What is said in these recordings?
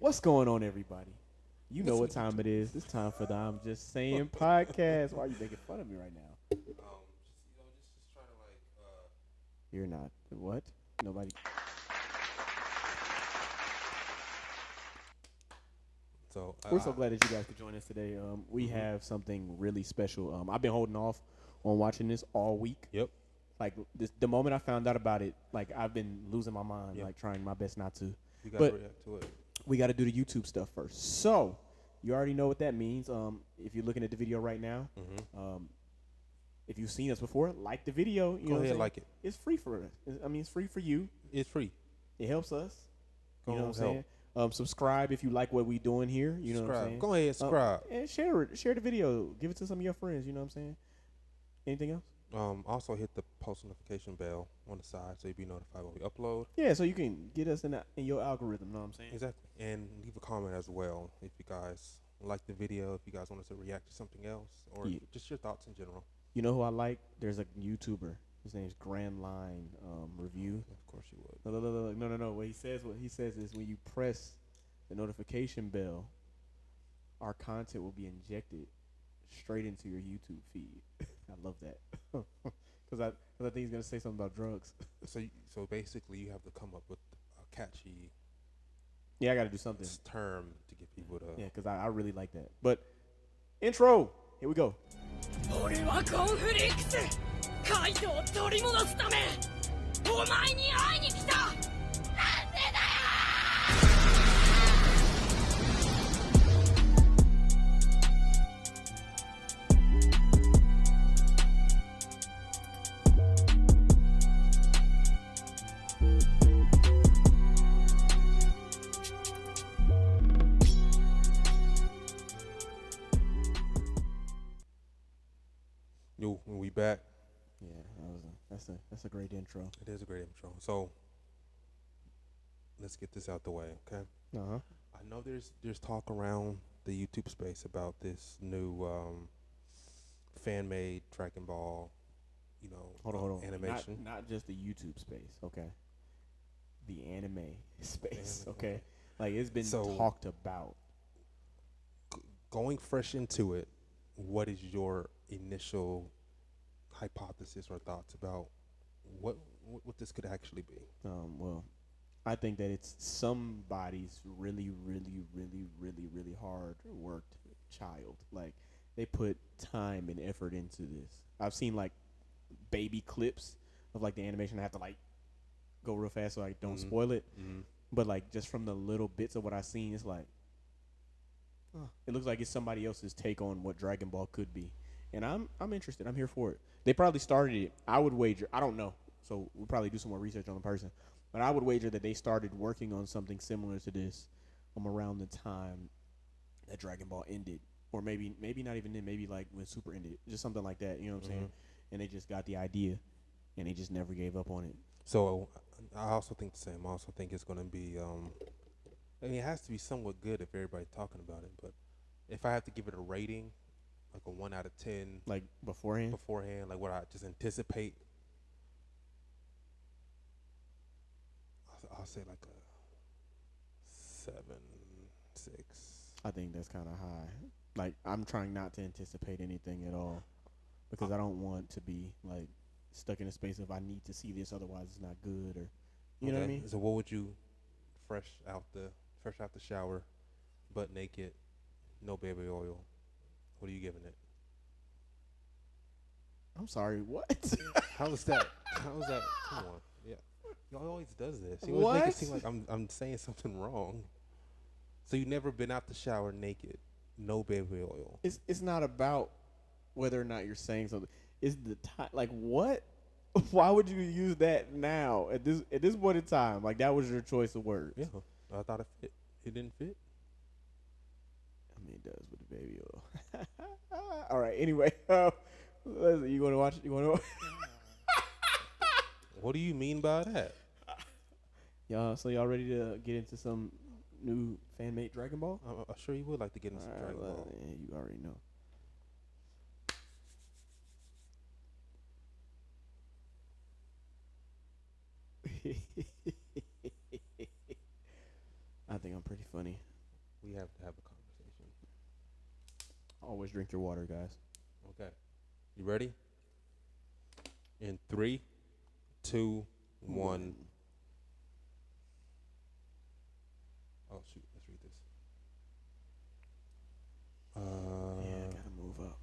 What's going on, everybody? You know what time it is. It's time for the I'm Just Saying podcast. Why are you making fun of me right now? Just trying to You're not. What? Nobody. so We're so glad that you guys could join us today. We have something really special. I've been holding off on watching this all week. Yep. Like the moment I found out about it, like I've been losing my mind, Yep. like trying my best not to. You got to But react to it. we got to do the YouTube stuff first. So you already know what that means. If you're looking at the video right now, if you've seen us before, like the video. You Go know what ahead, I'm saying? like it. It's free for us. I mean, it's free for you. It's free. It helps us. Go You know on, what I'm saying? Subscribe if you like what we doing here. You know what I'm saying? Go ahead, subscribe. And share it. Share the video. Give it to some of your friends. You know what I'm saying? Anything else? Also hit the post notification bell on the side so you'll be notified when we upload. Yeah, so you can get us in your algorithm. Know what I'm saying? Exactly. And leave a comment as well if you guys like the video, if you guys want us to react to something else, or just your thoughts in general. You know who I like? There's a YouTuber. His name's Grand Line Review. Of course you would. No. What he says is when you press the notification bell, our content will be injected straight into your YouTube feed. I love that because I think he's gonna say something about drugs. So basically, you have to come up with a catchy Yeah, I got to do something. term to get people to. Yeah, because I really like that. But intro, here we go. 俺はコンフリックスカイドウを取り戻すためお前に会いに来たなんでだよ Yo, we back. Yeah, that's a great intro. It is a great intro. So let's get this out the way, okay? Uh-huh. I know there's talk around the YouTube space about this new fan made Dragon Ball, Hold on. animation. Not just the YouTube space, okay? The anime space, Anime, okay? Like it's been So- talked about. Going fresh into it, what is your initial hypothesis or thoughts about what this could actually be? Well, I think that it's somebody's really, really, really, really, really hard worked child. Like they put time and effort into this. I've seen like baby clips of like the animation. I have to like go real fast so I don't spoil it. But like just from the little bits of what I've seen, it's like it looks like it's somebody else's take on what Dragon Ball could be. And I'm interested. I'm here for it. They probably started it. I would wager. I don't know. So we'll probably do some more research on the person. But I would wager that they started working on something similar to this around the time that Dragon Ball ended. Or maybe not even then. Maybe like when Super ended. Just something like that. You know what I'm saying? And they just got the idea. And they just never gave up on it. So I also think the same. I also think it's going to be. I mean, it has to be somewhat good if everybody's talking about it. But if I have to give it a rating, like a 1 out of 10, Like beforehand? like what I just anticipate, I'll say like a 7, 6. I think that's kind of high. Like, I'm trying not to anticipate anything at all. Because I don't want to be, like, stuck in a space of I need to see this, otherwise it's not good. Or, you know what I mean? So what would you, fresh out the shower, butt naked, no baby oil, what are you giving it? I'm sorry, what? How is that? Come on. Yeah. He always does this. He always make it seem like I'm saying something wrong. So you've never been out the shower naked, no baby oil. It's not about whether or not you're saying something. It's the time. Like, what? Why would you use that now at this point in time? Like, that was your choice of words. Yeah. I thought it fit. It didn't fit. I mean, it does with the baby oil. All right. Anyway, you want to watch it? You want to? What do you mean by that? So y'all ready to get into some new fan-made Dragon Ball? I'm sure you would like to get into All right, Dragon Ball. yeah, you already know. I think I'm pretty funny. We have to have a conversation. Always drink your water, guys. Okay. You ready? In 3, 2, 1. Oh shoot! Let's read this. Yeah, I gotta move up.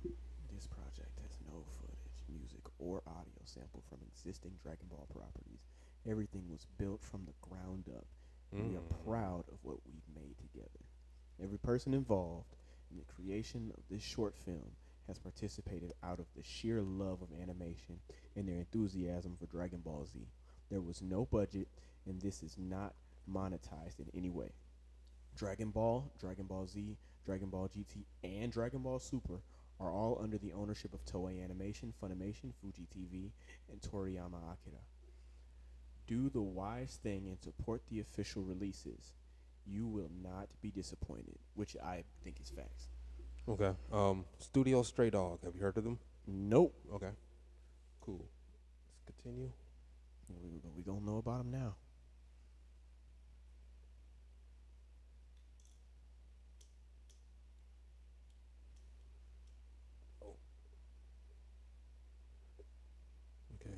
This project has no footage, music, or audio sample from existing Dragon Ball properties. Everything was built from the ground up, and we are proud of what we've made together. Every person involved in the creation of this short film has participated out of the sheer love of animation and their enthusiasm for Dragon Ball Z. There was no budget, and this is not monetized in any way. Dragon Ball, Dragon Ball Z, Dragon Ball GT, and Dragon Ball Super are all under the ownership of Toei Animation, Funimation, Fuji TV, and Toriyama Akira. Do the wise thing and support the official releases. You will not be disappointed, which I think is facts. Okay. Studio Stray Dog. Have you heard of them? Nope. Okay. Cool. Let's continue. We gonna know about them now. Okay.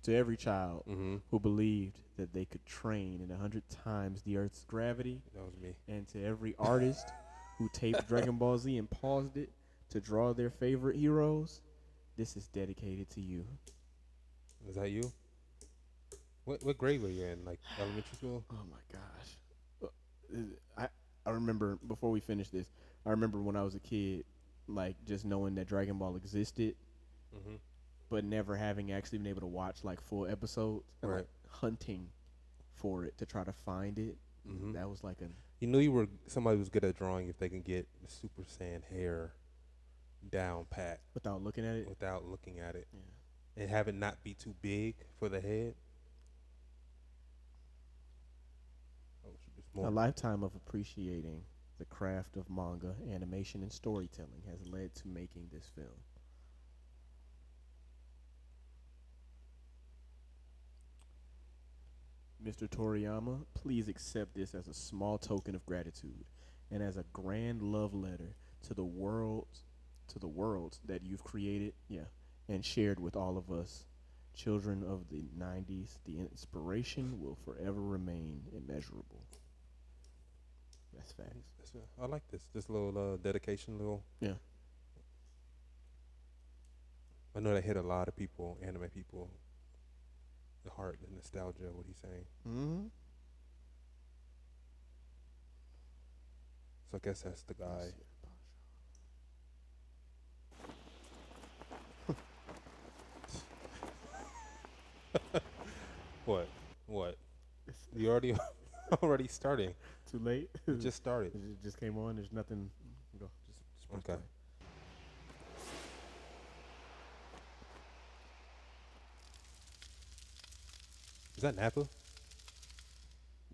To every child Mm-hmm. who believed that they could train in 100 times the Earth's gravity, That was me. and to every artist who taped Dragon Ball Z and paused it to draw their favorite heroes, this is dedicated to you. Is that you? What grade were you in? Like elementary school? Oh my gosh. I remember before we finish this, I remember when I was a kid, like just knowing that Dragon Ball existed, Mm-hmm. but never having actually been able to watch like full episodes and Right. like hunting for it to try to find it. Mm-hmm. That was like You knew somebody was good at drawing if they can get the Super Saiyan hair down pat without looking at it. without looking at it, Yeah. and have it not be too big for the head. Oh, there's A more. lifetime of appreciating the craft of manga, animation, and storytelling has led to making this film. Mr. Toriyama, please accept this as a small token of gratitude and as a grand love letter to the worlds that you've created, and shared with all of us. Children of the 90s, the inspiration will forever remain immeasurable. That's facts. I like this little dedication. Yeah. I know that hit a lot of people, anime people, the heart, the nostalgia, what he's saying. Mm-hmm. So I guess that's the guy. What? You already starting. Too late? It just started. It just came on. There's nothing. Go. Just press Okay. play. Is that Nappa?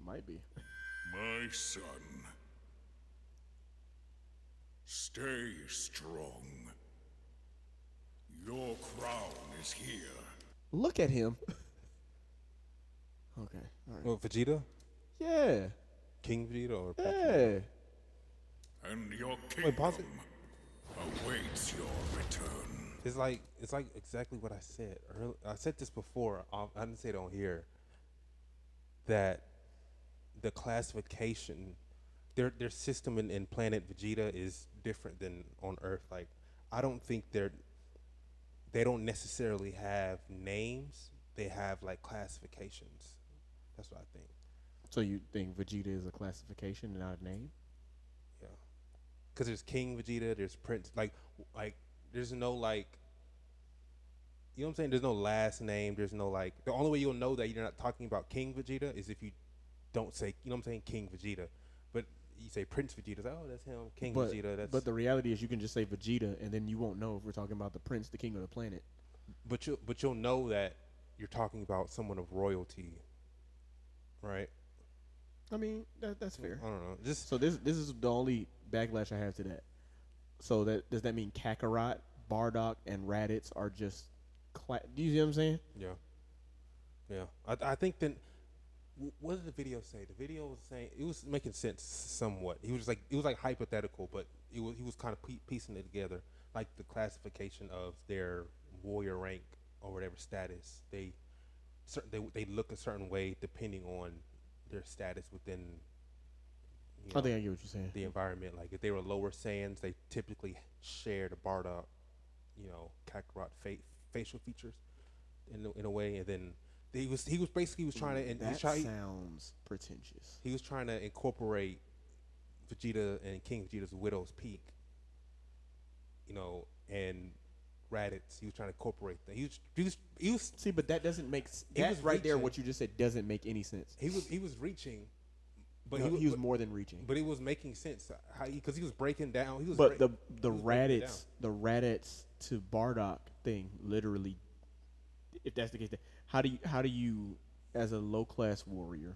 Might be. My son, stay strong. Your crown is here. Look at him. Okay. All right. Oh, Vegeta? Yeah. King Vegeta or Yeah. And your Wait, pause it. kingdom awaits your return. It's like exactly what I said earlier. I said this before. I didn't say it on here. That the classification, their system in planet Vegeta is different than on Earth. Like, I don't think they don't necessarily have names. They have like classifications. That's what I think. So you think Vegeta is a classification and not a name? Yeah, because there's King Vegeta, there's Prince. Like there's no like. You know what I'm saying? There's no last name. There's no like. The only way you'll know that you're not talking about King Vegeta is if you don't say. You know what I'm saying? King Vegeta, but you say Prince Vegeta. It's like, oh, that's him. King Vegeta. That's. But the reality is, you can just say Vegeta, and then you won't know if we're talking about the prince, the king of the planet. But you'll know that you're talking about someone of royalty, right? I mean, that's fair. I don't know. Just So this is the only backlash I have to that. So does that mean Kakarot, Bardock, and Raditz are just? Do you see what I'm saying? yeah. I think then What did the video say? The video was saying it was making sense somewhat. He was like it was like hypothetical, but he was kind of piecing it together, like the classification of their warrior rank or whatever status. They look a certain way depending on their status within. I think I get what you're saying. The environment, like if they were lower Saiyans, they typically share the Bardock, Kakarot facial features in a way, and then he was trying to. And that sounds pretentious. He was trying to incorporate Vegeta and King Vegeta's Widow's Peak, and Raditz. He was trying to incorporate that. He was See, but that doesn't make that right there. What you just said doesn't make any sense. He was reaching, but no, he was more than reaching. But it was making sense because he was breaking down. But the Raditz to Bardock thing, literally, if that's the case, how do you as a low class warrior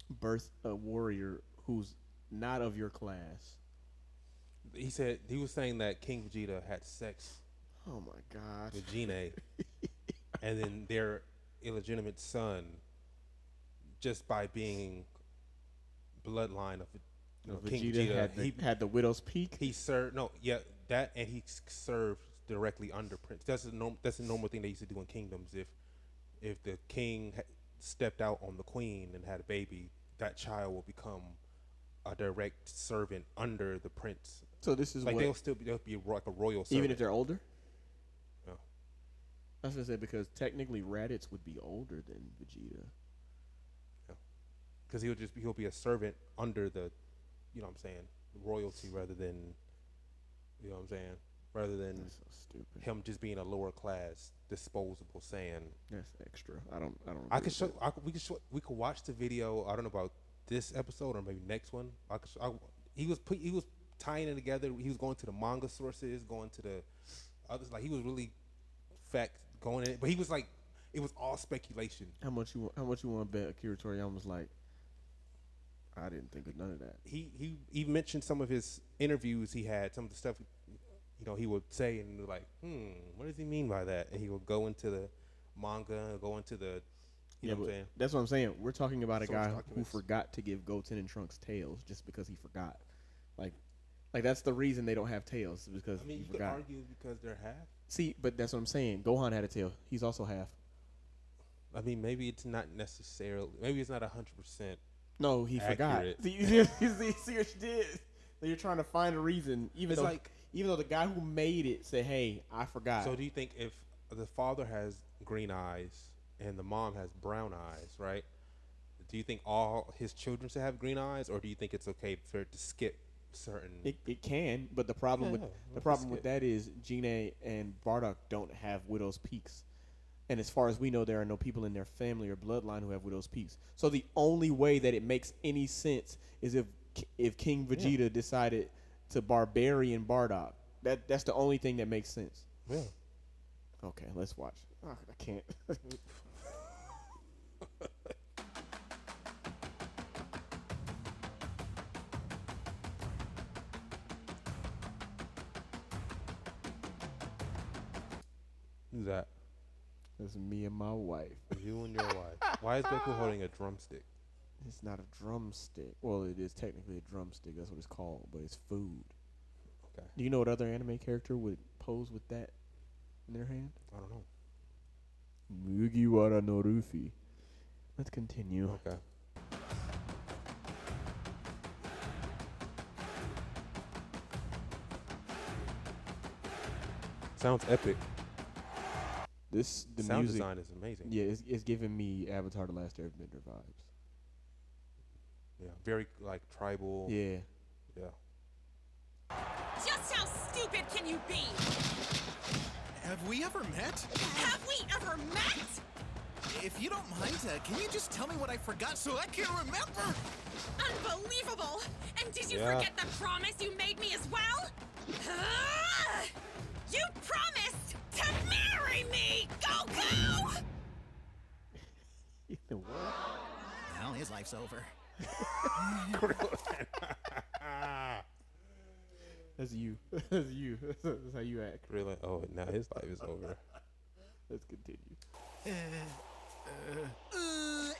birth a warrior who's not of your class? He was saying that King Vegeta had sex. Oh my God. With Gine, and then their illegitimate son, just by being bloodline of King Vegeta, had the Widow's Peak. He served and he served directly under Prince. That's a normal thing they used to do in kingdoms. If the king stepped out on the queen and had a baby, that child will become a direct servant under the prince. So this is like they'll be like a royal servant. Even if they're older? No. I was going to say, because technically Raditz would be older than Vegeta. Yeah. Because he'll be a servant under the, royalty rather than, rather than That's so stupid. him just being a lower class disposable Saiyan. That's extra. I don't. We could watch the video. I don't know about this episode or maybe next one. He was tying it together. He was going to the manga sources, going to the others. Like he was really going in it, but he was like, it was all speculation. How much you want to bet Akira Toriyama was like, I didn't think of none of that. He mentioned some of his interviews he had, some of the stuff he would say, and like, what does he mean by that? And he would go into the manga, go into the you know what I'm saying? That's what I'm saying. We're talking about a Source guy documents. who forgot to give Goten and Trunks tails just because he forgot. Like that's the reason they don't have tails, because I mean, he you forgot. could argue because they're half. See, but that's what I'm saying. Gohan had a tail. He's also half. I mean, maybe it's not necessarily. Maybe it's not 100%. No, he accurate. forgot. See what you did? So you're trying to find a reason, even though the guy who made it said, "Hey, I forgot." So do you think if the father has green eyes and the mom has brown eyes, right? Do you think all his children should have green eyes, or do you think it's okay for it to skip certain? It can, but the problem with that is Gine and Bardock don't have Widow's Peaks. And as far as we know, there are no people in their family or bloodline who have Widow's Peaks. So the only way that it makes any sense is if King Vegeta decided to barbarian Bardock. That's the only thing that makes sense. Yeah. Okay, let's watch. Oh, I can't. Who's that? That's me and my wife. You and your wife. Why is Goku holding a drumstick? It's not a drumstick. Well, it is technically a drumstick. That's what it's called, but it's food. Okay. Do you know what other anime character would pose with that in their hand? I don't know. Mugiwara no Ruffy. Let's continue. Okay. Sounds epic. The sound music design is amazing. Yeah, it's giving me Avatar: The Last Airbender vibes. Yeah, very like tribal. Yeah. Yeah. Just how stupid can you be? Have we ever met? Have we ever met? If you don't mind, can you just tell me what I forgot so I can remember? Unbelievable! And did you Yeah. forget the promise you made me as well? You promised to marry me, Goku! You know what? Well, his life's over. That's you. That's you. That's how you act. Really? Oh, now his life is over. Let's continue.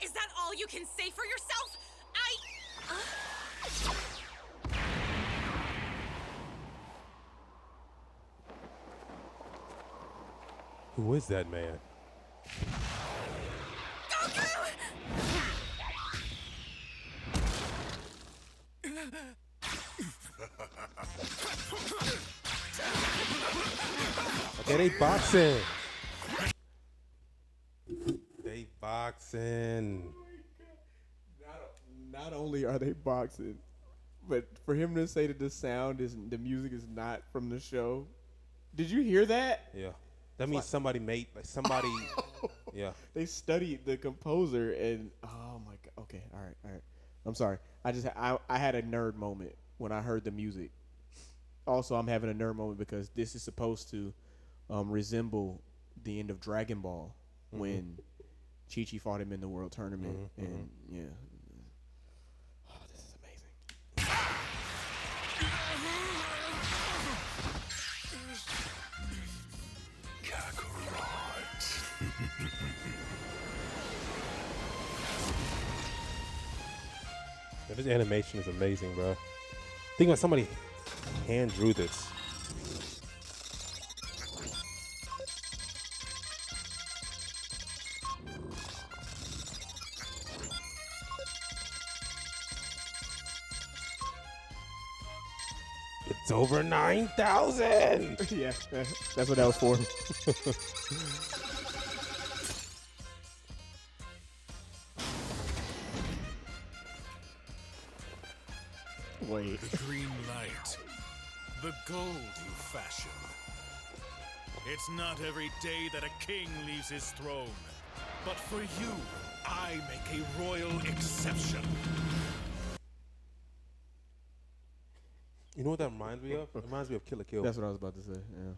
Is that all all you can say for yourself? Who is that man? Okay, they boxing. They boxing. Not only are they boxing, but for him to say that the music is not from the show. Did you hear that? Yeah. That means somebody made, like somebody, yeah. They studied the composer and oh my god. Okay, all right. I'm sorry. I had a nerd moment when I heard the music. Also, I'm having a nerd moment because this is supposed to resemble the end of Dragon Ball when Chi-Chi fought him in the world tournament, and yeah. Oh, this is amazing. Yeah, this animation is amazing, bro. Think about somebody hand drew this. It's over 9,000. Yeah, that's what that was for. Wait. The green light, the gold you fashion. It's not every day that a king leaves his throne, but for you, I make a royal exception. You know what that reminds me of? It reminds me of Kill la Kill. That's what I was about to say. Yeah.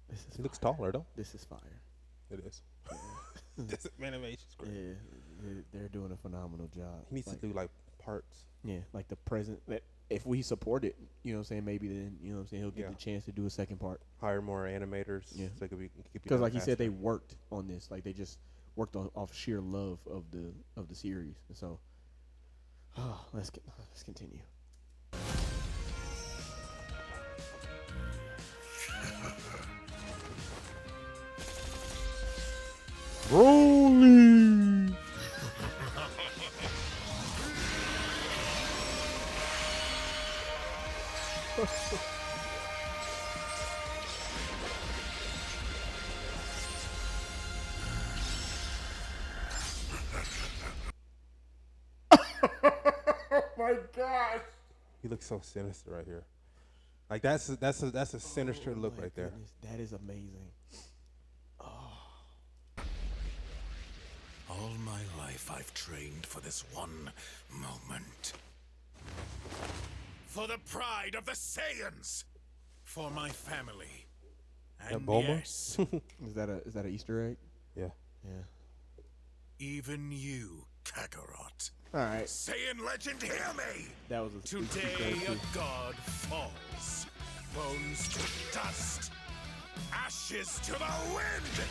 This is He looks taller, though. This is fire. It is. This animation's great. Yeah, they're doing a phenomenal job. He needs to do like parts. Yeah, like the present. If we support it, you know what I'm saying, maybe then, you know what I'm saying, he'll get the chance to do a second part. Hire more animators. Yeah. So it could be, because like you said, they worked on this. Like they just worked off sheer love of the series. And so, let's continue. Rolling. My gosh. He looks so sinister right here. Like that's a sinister look right there. That is amazing. All my life I've trained for this one moment. For the pride of the Saiyans! For my family. And Bulma? yes, Is that an Easter egg? Yeah. Yeah. even you, Kakarot. All right. Saiyan legend, hear me! That was a Today a god falls. Bones to dust. Ashes to the wind!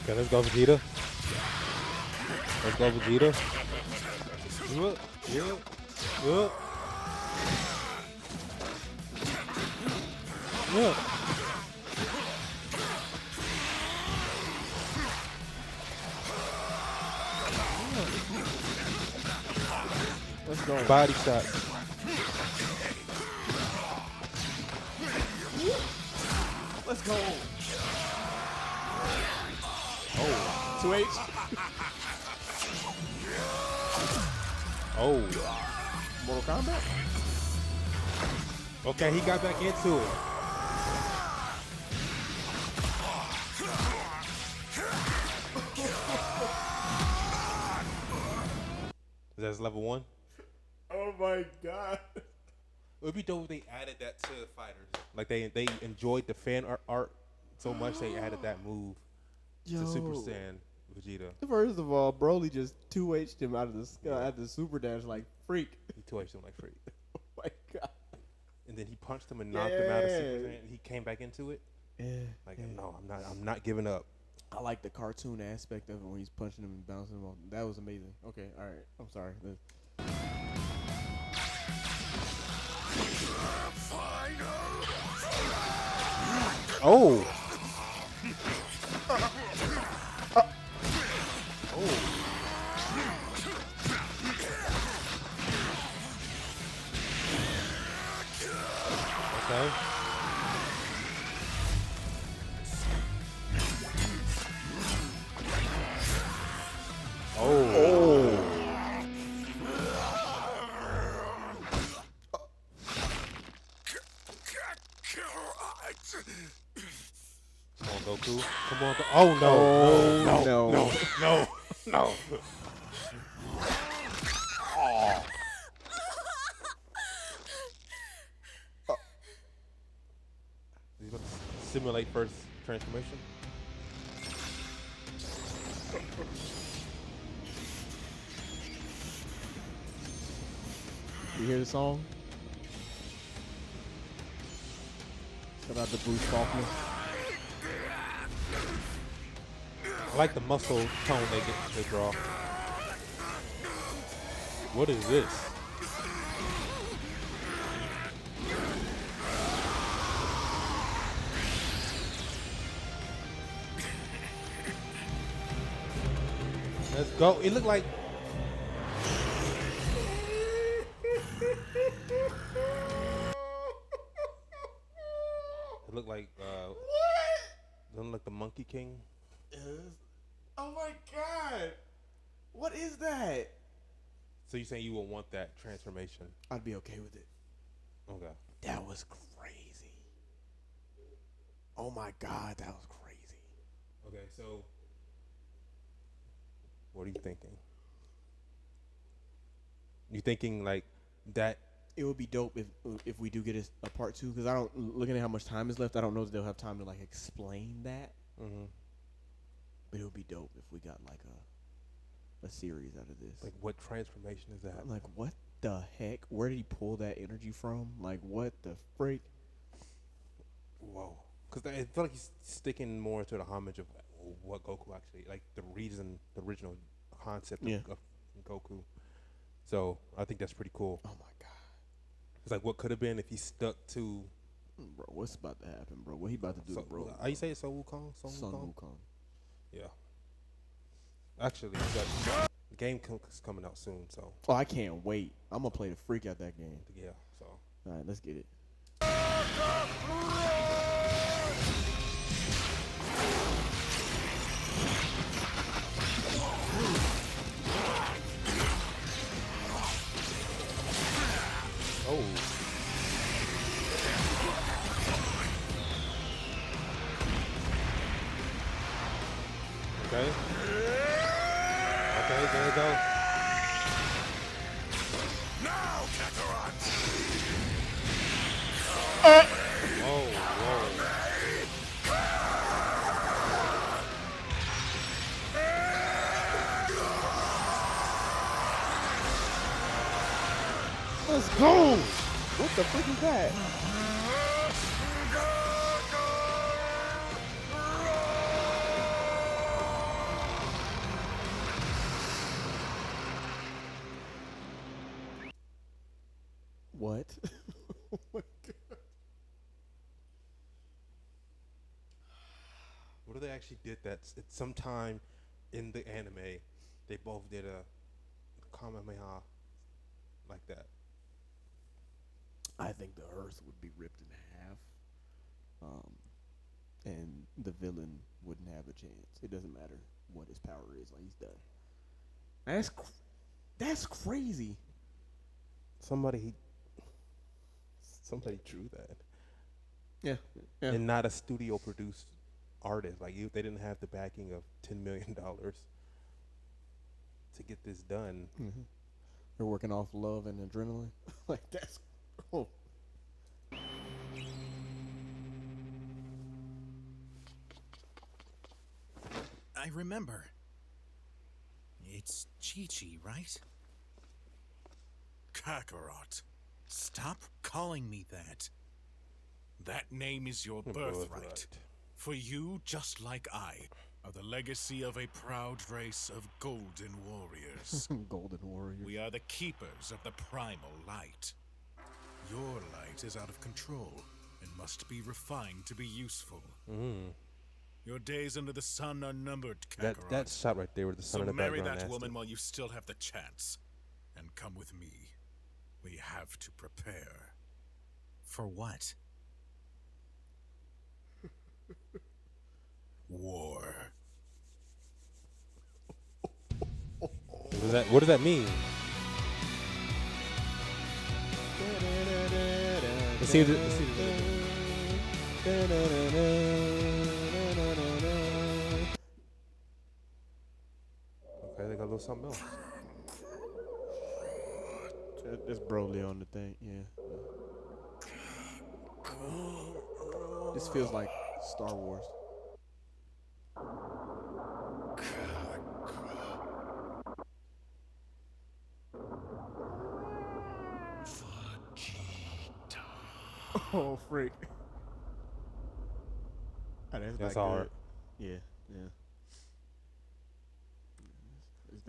Okay, let's go Vegeta. Let's go Vegeta. Let's go. Body shot. Let's go. Oh. 2H. Oh. Mortal Kombat? Okay, he got back into it. That's level 1. Oh my god. It would be dope if they added that to fighters. Like they enjoyed the fan art so much they added that move to Super Saiyan Vegeta. First of all, Broly just 2H'd him out of the sky at the Super Dash like freak. He 2H'd him like freak. Oh my god. And then he punched him and knocked him out of Super Saiyan and he came back into it. Like, no, I'm not giving up. I like the cartoon aspect of it when he's punching him and bouncing him off. That was amazing. Okay, all right. I'm sorry. Oh. Okay. Come on, Goku. Come on. Oh, no. No. He's about to simulate first transformation. You hear the song? Shout out to Bruce Faulkner. I like the muscle tone they draw. What is this? Let's go. It looked like what? Doesn't look the Monkey King. Oh my god! What is that? So you saying you would want that transformation? I'd be okay with it. Okay. That was crazy. Oh my god, that was crazy. Okay, so what are you thinking? You thinking like that? It would be dope if we do get a part 2, because I don't, looking at how much time is left, I don't know if they'll have time to like explain that. Mm-hmm. But it would be dope if we got like a series out of this. Like, what transformation is that? I'm like, what the heck? Where did he pull that energy from? Like, what the freak? Whoa. Because I feel like he's sticking more to the homage of what Goku actually, like the original concept of Goku. So I think that's pretty cool. Oh my god. It's like, what could have been if he stuck to... Bro, what's about to happen, bro? What he about to do, bro? How you say it? Sun Wukong? Sun Wukong. Yeah. Actually, the game is coming out soon, so... Oh, I can't wait. I'm going to play the freak out that game. Yeah, so... All right, let's get it. Oh. Okay. Okay, there you go. Now, Kakarot! Oh, whoa. Let's go! What the frick is that? What? Oh my god. What if they actually did that? It's sometime in the anime, they both did a Kamehameha like that. I think the Earth would be ripped in half, and the villain wouldn't have a chance. It doesn't matter what his power is; like, he's done. That's crazy. Somebody drew that, Yeah. and not a studio produced artist. Like, they didn't have the backing of $10 million to get this done. Mm-hmm. They're working off love and adrenaline. Like, that's cool. I remember. It's Chi-Chi, right? Kakarot. Stop calling me that. That name is your birthright. For you, just like I, are the legacy of a proud race of golden warriors. Golden Warrior. We are the keepers of the primal light. Your light is out of control and must be refined to be useful. Your days under the sun are numbered, Kakarot. That shot right there with the sun So in the marry background. that nasty. woman while you still have the chance. And come with me. We have to prepare. For what? War. What does that mean? Let's see Okay, they got a little something else. That's Broly on the thing, yeah. This feels like Star Wars. Oh, freak. Oh, That's not hard. good. Yeah, yeah. Is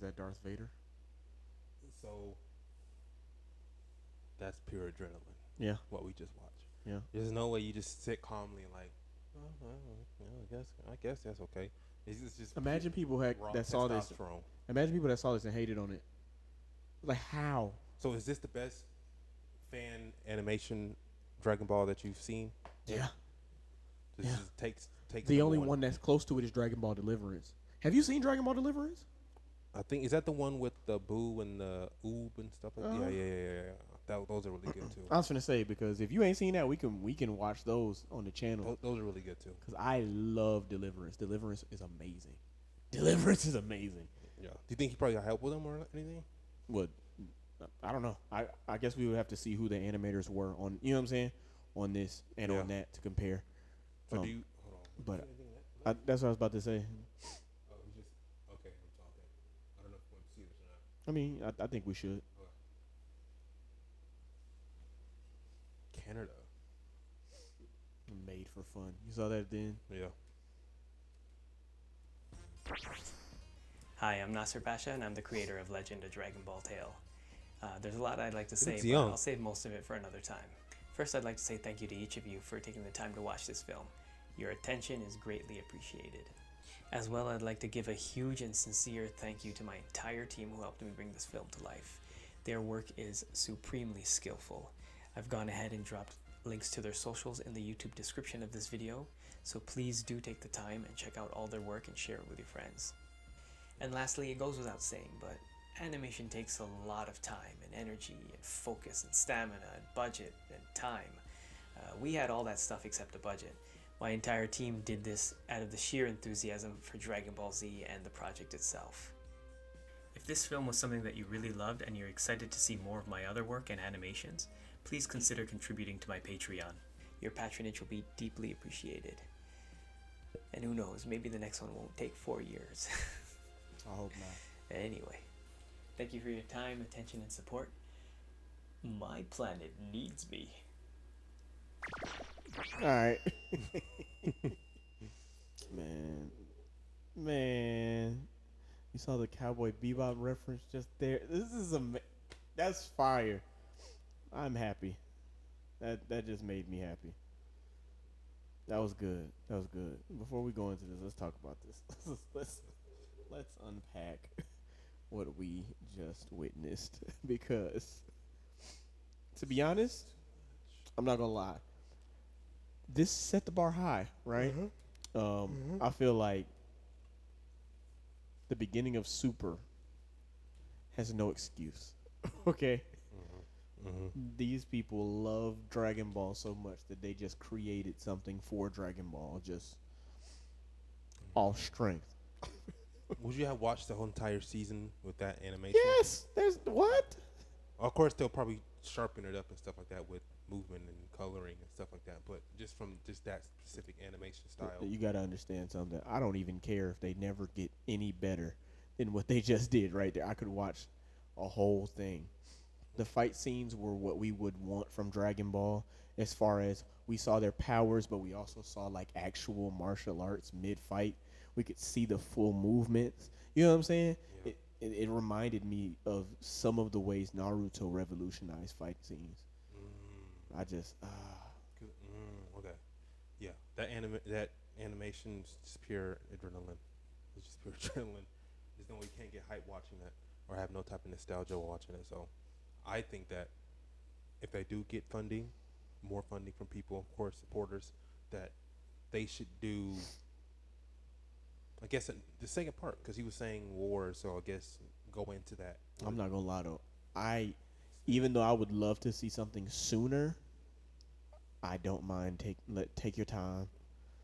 that Darth Vader? So that's pure adrenaline. Yeah, What we just watched. yeah. There's no way you just sit calmly and like, I guess that's okay. It's just Imagine people raw that saw this. testosterone. Imagine people that saw this and hated on it. Like how? So is this the best fan animation Dragon Ball that you've seen? Yeah. This Yeah. is, takes The number only one that's close to it is Dragon Ball Deliverance. Have you seen Dragon Ball Deliverance? I think is that the one with the Boo and the Oob and stuff like that. Uh-huh. Yeah. Those are really good too. I was finna say, because if you ain't seen that, we can watch those on the channel. Those are really good too. Because I love Deliverance. Deliverance is amazing. Deliverance is amazing. Yeah. Do you think he probably got help with them or anything? What? I don't know. I guess we would have to see who the animators were on. You know what I'm saying? On this and Yeah. on that to compare. Or do you? Hold on. But that's what I was about to say. Oh, we just okay. I'm talking. I don't know if you want to see this or not. I mean, I think we should. Canada. Made for fun. You saw that then? Yeah. Hi, I'm Nasser Pasha, and I'm the creator of Legend: A Dragon Ball Tale. There's a lot I'd like to say, looks but young. I'll save most of it for another time. First, I'd like to say thank you to each of you for taking the time to watch this film. Your attention is greatly appreciated. As well, I'd like to give a huge and sincere thank you to my entire team who helped me bring this film to life. Their work is supremely skillful. I've gone ahead and dropped links to their socials in the YouTube description of this video, so please do take the time and check out all their work and share it with your friends. And lastly, it goes without saying, but animation takes a lot of time and energy and focus and stamina and budget and time. We had all that stuff except a budget. My entire team did this out of the sheer enthusiasm for Dragon Ball Z and the project itself. If this film was something that you really loved and you're excited to see more of my other work and animations, please consider contributing to my Patreon. Your patronage will be deeply appreciated. And who knows, maybe the next one won't take 4 years. I hope not. Anyway, thank you for your time, attention, and support. My planet needs me. All right. Man. You saw the Cowboy Bebop reference just there. This is that's fire. I'm happy. That just made me happy. That was good. That was good. Before we go into this, let's talk about this. let's unpack what we just witnessed, because to be honest, I'm not gonna lie. This set the bar high, right? I feel like the beginning of Super has no excuse. Okay? These people love Dragon Ball so much that they just created something for Dragon Ball, just all strength. Would you have watched the whole entire season with that animation? Yes! There's what? Of course, they'll probably sharpen it up and stuff like that with movement and coloring and stuff like that. But just from just that specific animation style. You gotta understand something. I don't even care if they never get any better than what they just did right there. I could watch a whole thing. The fight scenes were what we would want from Dragon Ball as far as we saw their powers, but we also saw like actual martial arts mid fight. We could see the full movements. You know what I'm saying? Yeah. It reminded me of some of the ways Naruto revolutionized fight scenes. I just Okay. Yeah, that animation is just pure adrenaline. It's just pure adrenaline. There's no way you can't get hype watching that or have no type of nostalgia watching it. So I think that if they do get funding, more funding from people, of course, supporters, that they should do. I guess the second part, because he was saying war, so I guess go into that. I'm not gonna lie though. Even though I would love to see something sooner, I don't mind take your time.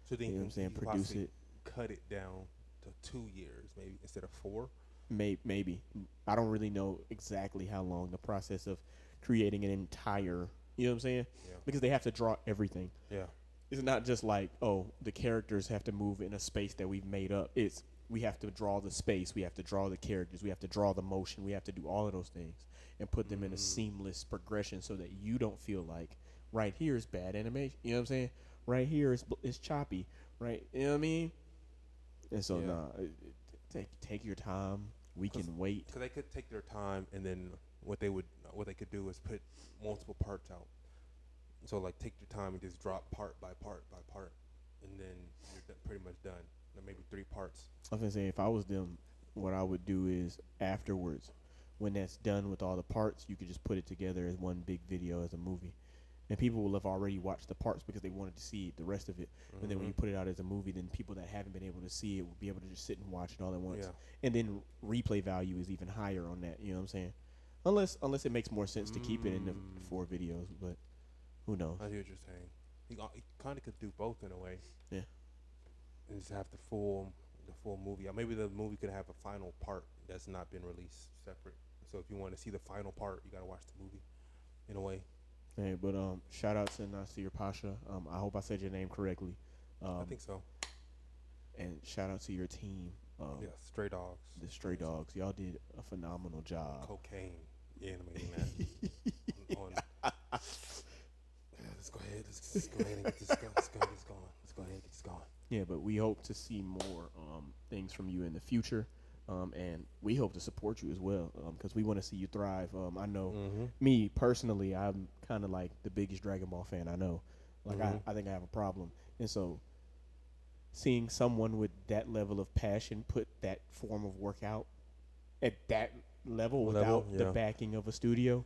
So then You know what I'm saying? you could Produce possibly it. cut it down to 2 years, maybe instead of 4. Maybe I don't really know exactly how long the process of creating an entire. You know what I'm saying? Yeah. Because they have to draw everything. Yeah. It's not just like, oh, the characters have to move in a space that we've made up. It's we have to draw the space, we have to draw the characters, we have to draw the motion, we have to do all of those things and put them in a seamless progression so that you don't feel like right here is bad animation. You know what I'm saying? Right here is choppy. Right? You know what I mean? And so take your time. We can wait. Because they could take their time, and then what they could do is put multiple parts out. So like take your time and just drop part by part by part, and then you're pretty much done. Then maybe 3 parts. I was gonna say if I was them, what I would do is afterwards, when that's done with all the parts, you could just put it together as one big video as a movie, and people will have already watched the parts because they wanted to see the rest of it. And then when you put it out as a movie, then people that haven't been able to see it will be able to just sit and watch it all at once. Yeah. And then replay value is even higher on that. You know what I'm saying? Unless it makes more sense to keep it in the 4 videos, but who knows? I see what you're saying. He kind of could do both in a way. Yeah. And just have the full movie. Maybe the movie could have a final part that's not been released separate. So if you want to see the final part, you gotta watch the movie. In a way. Hey, but shout out to Nasir Pasha. I hope I said your name correctly. I think so. And shout out to your team. Yeah, Stray Dogs. The Stray Dogs. Y'all did a phenomenal job. Cocaine. Yeah, animating that. Let's go ahead. Let's go ahead and get this going. Let's go ahead and get this going. Yeah, but we hope to see more things from you in the future. And we hope to support you as well because we want to see you thrive. I know me personally, I'm kind of like the biggest Dragon Ball fan I know. Like I think I have a problem. And so seeing someone with that level of passion put that form of work out at that level without the backing of a studio,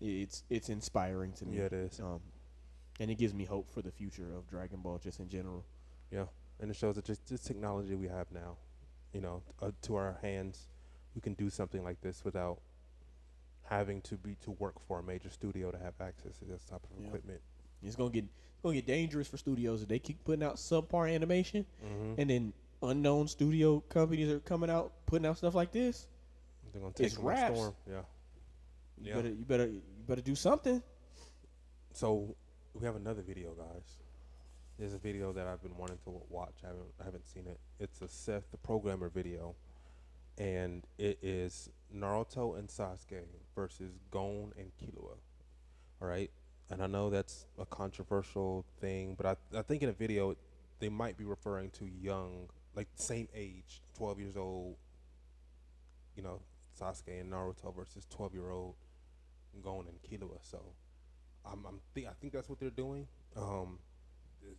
it's inspiring to me. Yeah, it is. And it gives me hope for the future of Dragon Ball just in general. Yeah, and it shows that just this technology we have now, to our hands, we can do something like this without having to work for a major studio to have access to this type of equipment. It's gonna get dangerous for studios if they keep putting out subpar animation, and then unknown studio companies are coming out putting out stuff like this. They're gonna take them by storm. Yeah. You better do something. So we have another video, guys. There's a video that I've been wanting to watch. I haven't seen it. It's a Seth the Programmer video, and it is Naruto and Sasuke versus Gon and Killua. All right, and I know that's a controversial thing, but I think in a video they might be referring to young, like same age, 12 years old. Sasuke and Naruto versus 12-year-old Gon and Killua. So I think that's what they're doing.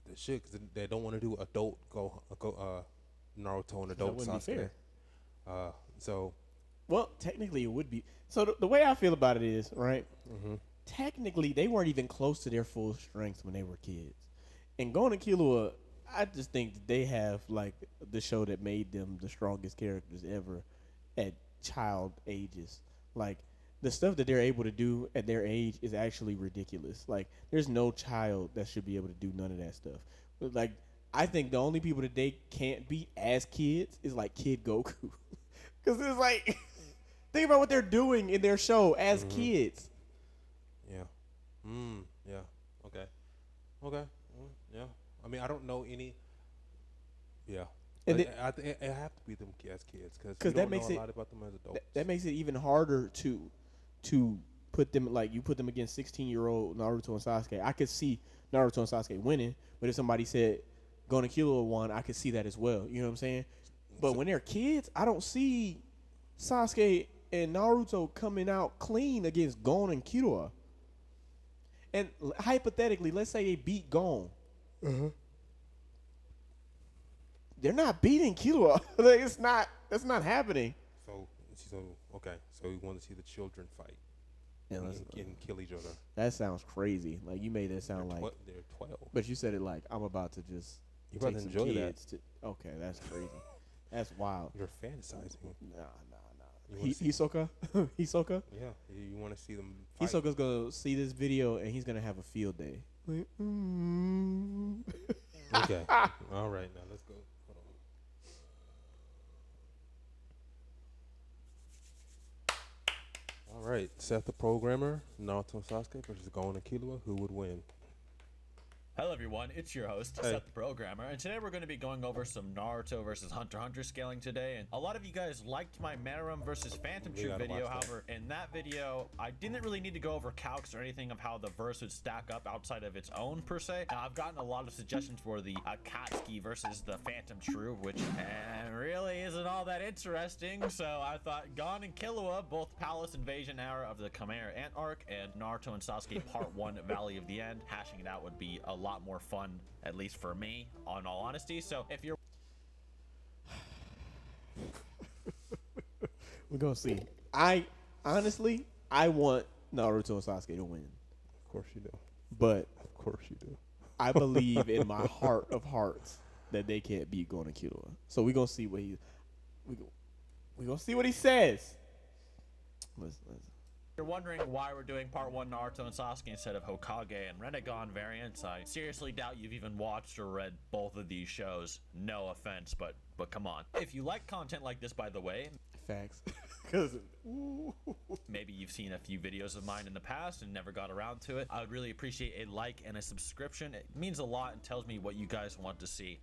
They should, because they don't want to do adult Naruto and adult that wouldn't Sasuke. be fair. Well, technically it would be. So the way I feel about it is, right? Technically, they weren't even close to their full strength when they were kids. And Gon and Killua, I just think that they have like the show that made them the strongest characters ever at child ages. Like the stuff that they're able to do at their age is actually ridiculous. Like there's no child that should be able to do none of that stuff. But like I think the only people that they can't beat as kids is like Kid Goku. Because it's like think about what they're doing in their show as kids. Yeah. Yeah. Okay. Yeah. I mean, I don't know any. Yeah. And it have to be them as kids because that makes know a lot about them as adults. That makes it even harder to put them, like you put them against 16-year-old Naruto and Sasuke. I could see Naruto and Sasuke winning. But if somebody said Gon and Killua won, I could see that as well. You know what I'm saying? But when they're kids, I don't see Sasuke and Naruto coming out clean against Gon and Killua. And hypothetically, let's say they beat Gon. They're not beating Killua. Like, that's not happening. So okay. So we want to see the children fight and kill each other. That sounds crazy. Like, you made it sound like they're 12. But you said it like I'm about to just You about to enjoy that. Okay, that's crazy. That's wild. You're fantasizing. Nah. Hisoka? Hisoka? Yeah, you want to see them fight. Hisoka's gonna see this video and he's gonna have a field day. Okay. All right, now let's go. Hold on. All right, Seth the Programmer, Naruto and Sasuke versus Gon and Killua. Who would win? Hello everyone, it's your host, Seth the Programmer, and today we're going to be going over some Naruto versus Hunter x Hunter scaling today, and a lot of you guys liked my Manarum versus Phantom Troop video. However, in that video, I didn't really need to go over calcs or anything of how the verse would stack up outside of its own, per se. Now, I've gotten a lot of suggestions for the Akatsuki versus the Phantom Troop, which really isn't all that interesting, so I thought Gon and Killua, both Palace Invasion era of the Chimera Ant arc, and Naruto and Sasuke Part 1 Valley of the End, hashing it out would be a lot more fun, at least for me, in all honesty. So if you're We're gonna see. I honestly want Naruto and Sasuke to win. Of course you do. But Of course you do. I believe in my heart of hearts that they can't beat Gon and Killua. So we're gonna see what we gonna see what he says. Let's. You're wondering why we're doing Part 1 Naruto and Sasuke instead of Hokage and Rinnegan variants, I seriously doubt you've even watched or read both of these shows. No offense, but come on. If you like content like this, by the way, Facts. Because maybe you've seen a few videos of mine in the past and never got around to it, I would really appreciate a like and a subscription. It means a lot and tells me what you guys want to see.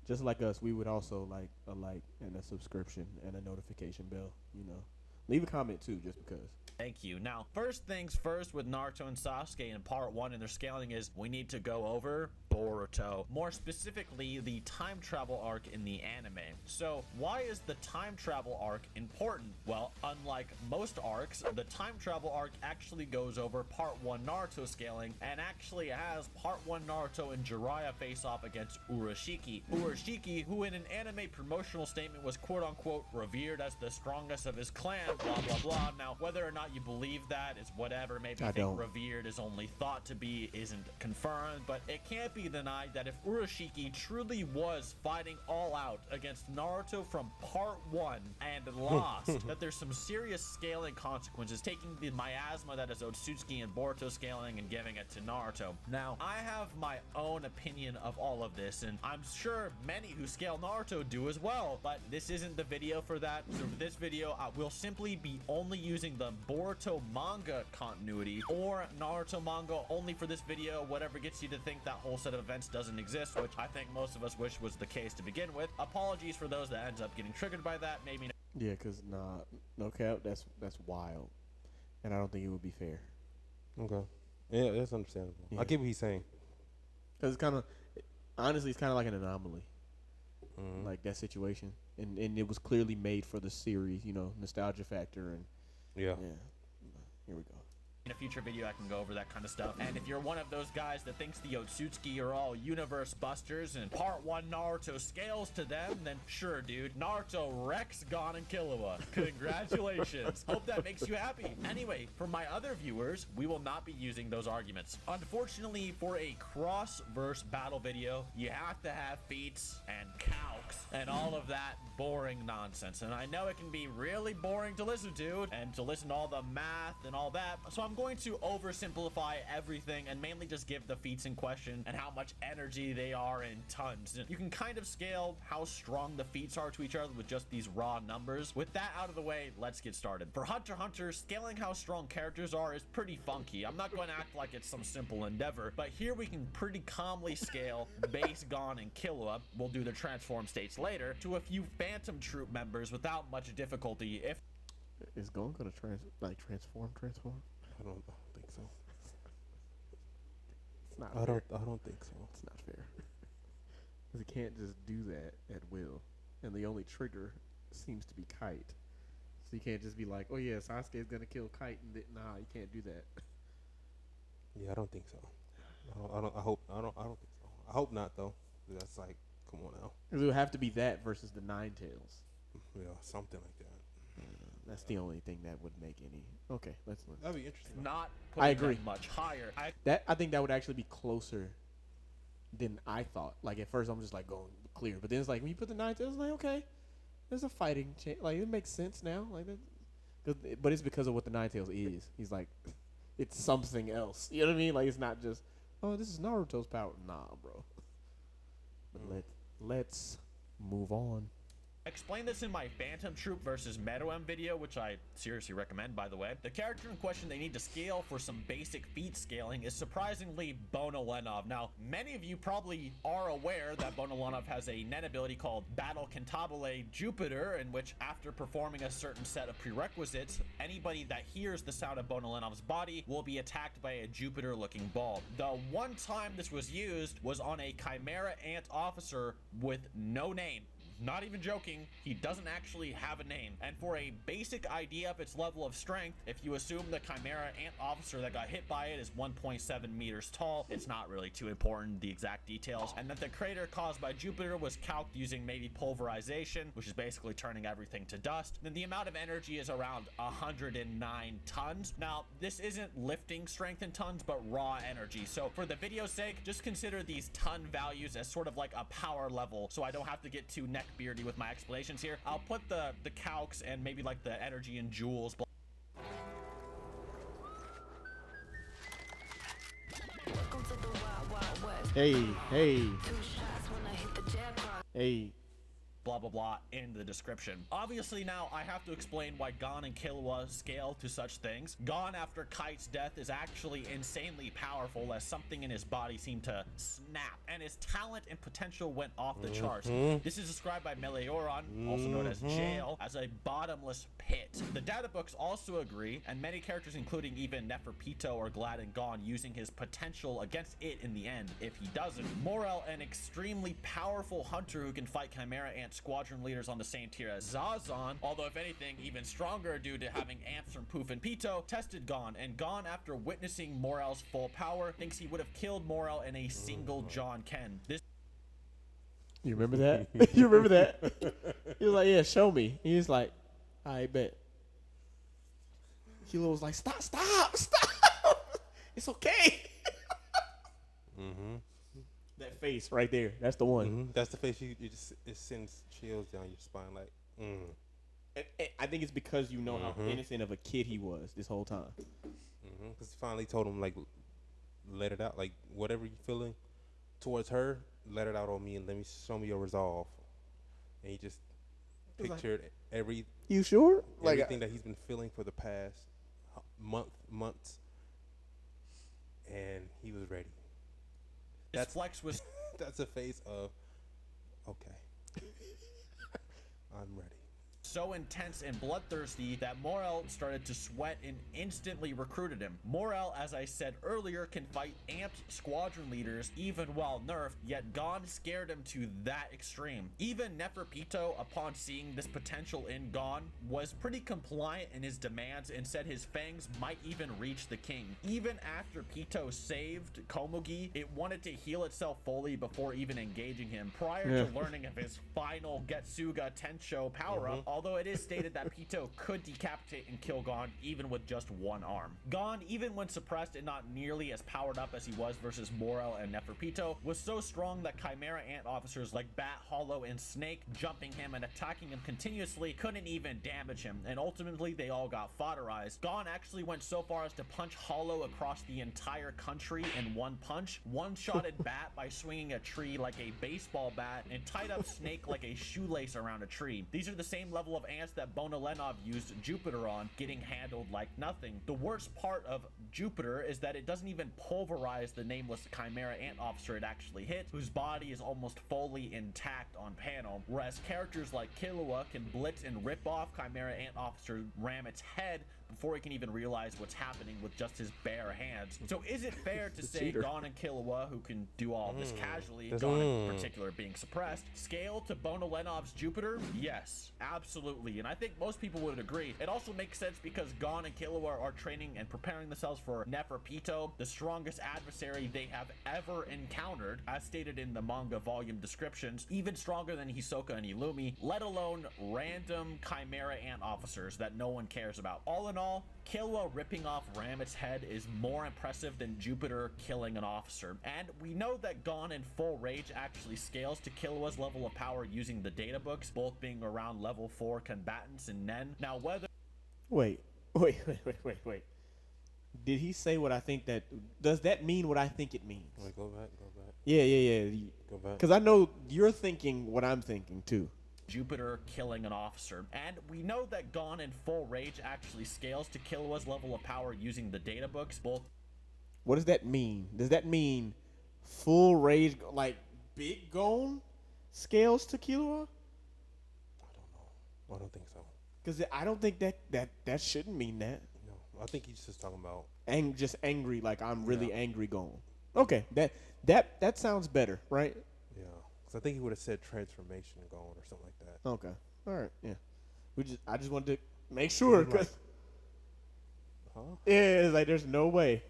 just like us, we would also like a like and a subscription and a notification bell. You know, leave a comment too, just because. Thank you. Now, first things first with Naruto and Sasuke in Part 1 and their scaling is we need to go over Boruto. More specifically, the time travel arc in the anime. So, why is the time travel arc important? Well, unlike most arcs, the time travel arc actually goes over Part 1 Naruto scaling and actually has Part 1 Naruto and Jiraiya face off against Urashiki. Urashiki, who in an anime promotional statement was quote-unquote revered as the strongest of his clan, blah blah blah. Now, whether or not you believe that is whatever. Maybe you think revered is only thought to be, isn't confirmed, but it can't be denied that if Urashiki truly was fighting all out against Naruto from Part 1 and lost, that there's some serious scaling consequences, taking the miasma that is Otsutsuki and Boruto scaling and giving it to Naruto. Now, I have my own opinion of all of this, and I'm sure many who scale Naruto do as well, but this isn't the video for that. So for this video, I will simply be only using the Boruto manga continuity or Naruto manga only for this video, whatever gets you to think that whole set of events doesn't exist, which I think most of us wish was the case to begin with. Apologies for those that ends up getting triggered by that. Maybe Yeah, because no cap, that's wild, and I don't think it would be fair. Okay. Yeah, that's understandable. Yeah. I get what he's saying. Because it's kind of, honestly, it's kind of like an anomaly, Mm-hmm. like that situation, and it was clearly made for the series, you know, nostalgia factor, and Yeah. here we go. in a future video I can go over that kind of stuff. And if you're one of those guys that thinks the Otsutsuki are all universe busters and Part 1 Naruto scales to them, then sure, dude, Naruto wrecks Gon and Killua. Congratulations. Hope that makes you happy. Anyway, for my other viewers, we will not be using those arguments. Unfortunately, for a cross-verse battle video, you have to have feats and calcs and all of that boring nonsense. And I know it can be really boring to listen to and to listen to all the math and all that, so I'm going to oversimplify everything and mainly just give the feats in question and how much energy they are in tons. You can kind of scale how strong the feats are to each other with just these raw numbers. With that out of the way, let's get started. For Hunter x Hunter, scaling how strong characters are is pretty funky. I'm not going to act like it's some simple endeavor, but here we can pretty calmly scale base Gon and Killua, we'll do the transform states later, to a few Phantom Troop members without much difficulty. If Is Gon gonna transform? I don't think so. It's not. I fair. don't think so. It's not fair. Because he can't just do that at will, and the only trigger seems to be Kite. So you can't just be like, oh yeah, Sasuke's gonna kill Kite, and nah, you can't do that. Yeah, I don't think so. I hope I don't think so. I hope not though. That's like, come on now. Because it would have to be that versus the Nine Tails. Yeah, something like that. That's the only thing that would make any. Okay, let's look. That'd be interesting. Not I putting agree. them much higher. I think that would actually be closer than I thought. Like at first, I'm just like going clear, but then it's like when you put the Nine Tails, it's like okay, there's a fighting chance. Like it makes sense now. Like that, but it's because of what the Nine Tails is. He's like, it's something else. You know what I mean? Like it's not just, oh, this is Naruto's power. Nah, bro. But let's move on. I explained this in my Phantom Troop versus Meruem video, which I seriously recommend, by the way. The character in question they need to scale for some basic feat scaling is surprisingly Bonolenov. Now, many of you probably are aware that Bonolenov has a net ability called Battle Cantabile Jupiter, in which after performing a certain set of prerequisites, anybody that hears the sound of Bonolenov's body will be attacked by a Jupiter-looking ball. The one time this was used was on a Chimera Ant officer with no name. Not even joking, he doesn't actually have a name. And for a basic idea of its level of strength, if you assume the Chimera Ant officer that got hit by it is 1.7 meters tall, it's not really too important, the exact details. And that the crater caused by Jupiter was calced using maybe pulverization, which is basically turning everything to dust. Then the amount of energy is around 109 tons. Now, this isn't lifting strength in tons, but raw energy. So for the video's sake, just consider these ton values as sort of like a power level, so I don't have to get too neckbeardy with my explanations here. I'll put the calcs and maybe like the energy in joules. Hey. Blah blah blah in the description. Obviously now I have to explain why Gon and Killua scale to such things. Gon after Kite's death is actually insanely powerful, as something in his body seemed to snap and his talent and potential went off the charts. This is described by Meleoron, also known as Jail, as a bottomless pit. The data books also agree, and many characters including even Neferpito are glad in Gon using his potential against it in the end. If he doesn't, Morel, an extremely powerful hunter who can fight Chimera Ant squadron leaders on the same tier as Zazan, although if anything even stronger due to having ants from Poof and Pito, tested Gon, and Gon, after witnessing Morel's full power, thinks he would have killed Morel in a single John Ken. You remember that? You remember that? He was like, yeah, show me. He's like, I bet. Kilo was like, stop. It's okay. That face right there. That's the one. That's the face you just, it sends chills down your spine like, And I think it's because you know how innocent of a kid he was this whole time. Because he finally told him, like, let it out. Like, whatever you're feeling towards her, let it out on me and let me show me your resolve. And he just pictured You sure? everything that he's been feeling for the past months. And he was ready. His flex was That's a face of, okay, I'm ready. so intense and bloodthirsty that Morel started to sweat and instantly recruited him. Morel, as I said earlier, can fight amped squadron leaders even while nerfed, yet Gon scared him to that extreme. Even Neferpito, upon seeing this potential in Gon, was pretty compliant in his demands and said his fangs might even reach the king. Even after Pito saved Komugi, it wanted to heal itself fully before even engaging him, prior to learning of his final Getsuga Tensho power-up, although it is stated that Pito could decapitate and kill Gon even with just one arm. Gon, even when suppressed and not nearly as powered up as he was versus Morel and Neferpito, was so strong that Chimera Ant officers like Bat, Hollow, and Snake jumping him and attacking him continuously couldn't even damage him, and ultimately they all got fodderized. Gon actually went so far as to punch Hollow across the entire country in one punch, one-shotted Bat by swinging a tree like a baseball bat, and tied up Snake like a shoelace around a tree. These are the same level level of ants that Bonolenov used Jupiter on getting handled like nothing. The worst part of Jupiter is that it doesn't even pulverize the nameless Chimera ant officer it actually hit, whose body is almost fully intact on panel, whereas characters like Killua can blitz and rip off Chimera ant officer Ramit's head before he can even realize what's happening with just his bare hands. So is it fair to say Gon and Killua, who can do all of this casually, Gon in particular being suppressed, scale to Bonolenov's Jupiter? Yes, absolutely. And I think most people would agree. It also makes sense because Gon and Killua are training and preparing themselves for Neferpito, the strongest adversary they have ever encountered, as stated in the manga volume descriptions, even stronger than Hisoka and Illumi, let alone random Chimera ant officers that no one cares about. All in all, Killua ripping off Ramit's head is more impressive than Jupiter killing an officer. And we know that Gon in full rage actually scales to Killua's level of power using the data books, both being around level 4 combatants in Nen. Now whether... Wait. Did he say what I think that... Does that mean what I think it means? Wait, go back. Yeah. Go back. Because I know you're thinking what I'm thinking, too. Jupiter killing an officer. And we know that Gon in full rage actually scales to Killua's level of power using the data books, both... What does that mean? Does that mean full rage, like Big Gon scales to Killua? I don't think so. Because I don't think that shouldn't mean that. No, I think he's just talking about... Just angry, like I'm really angry Gon. Okay, that sounds better, right? Yeah, because I think he would have said transformation Gon or something like that. Okay, all right, yeah. I just wanted to make sure, because... Yeah, it's like there's no way.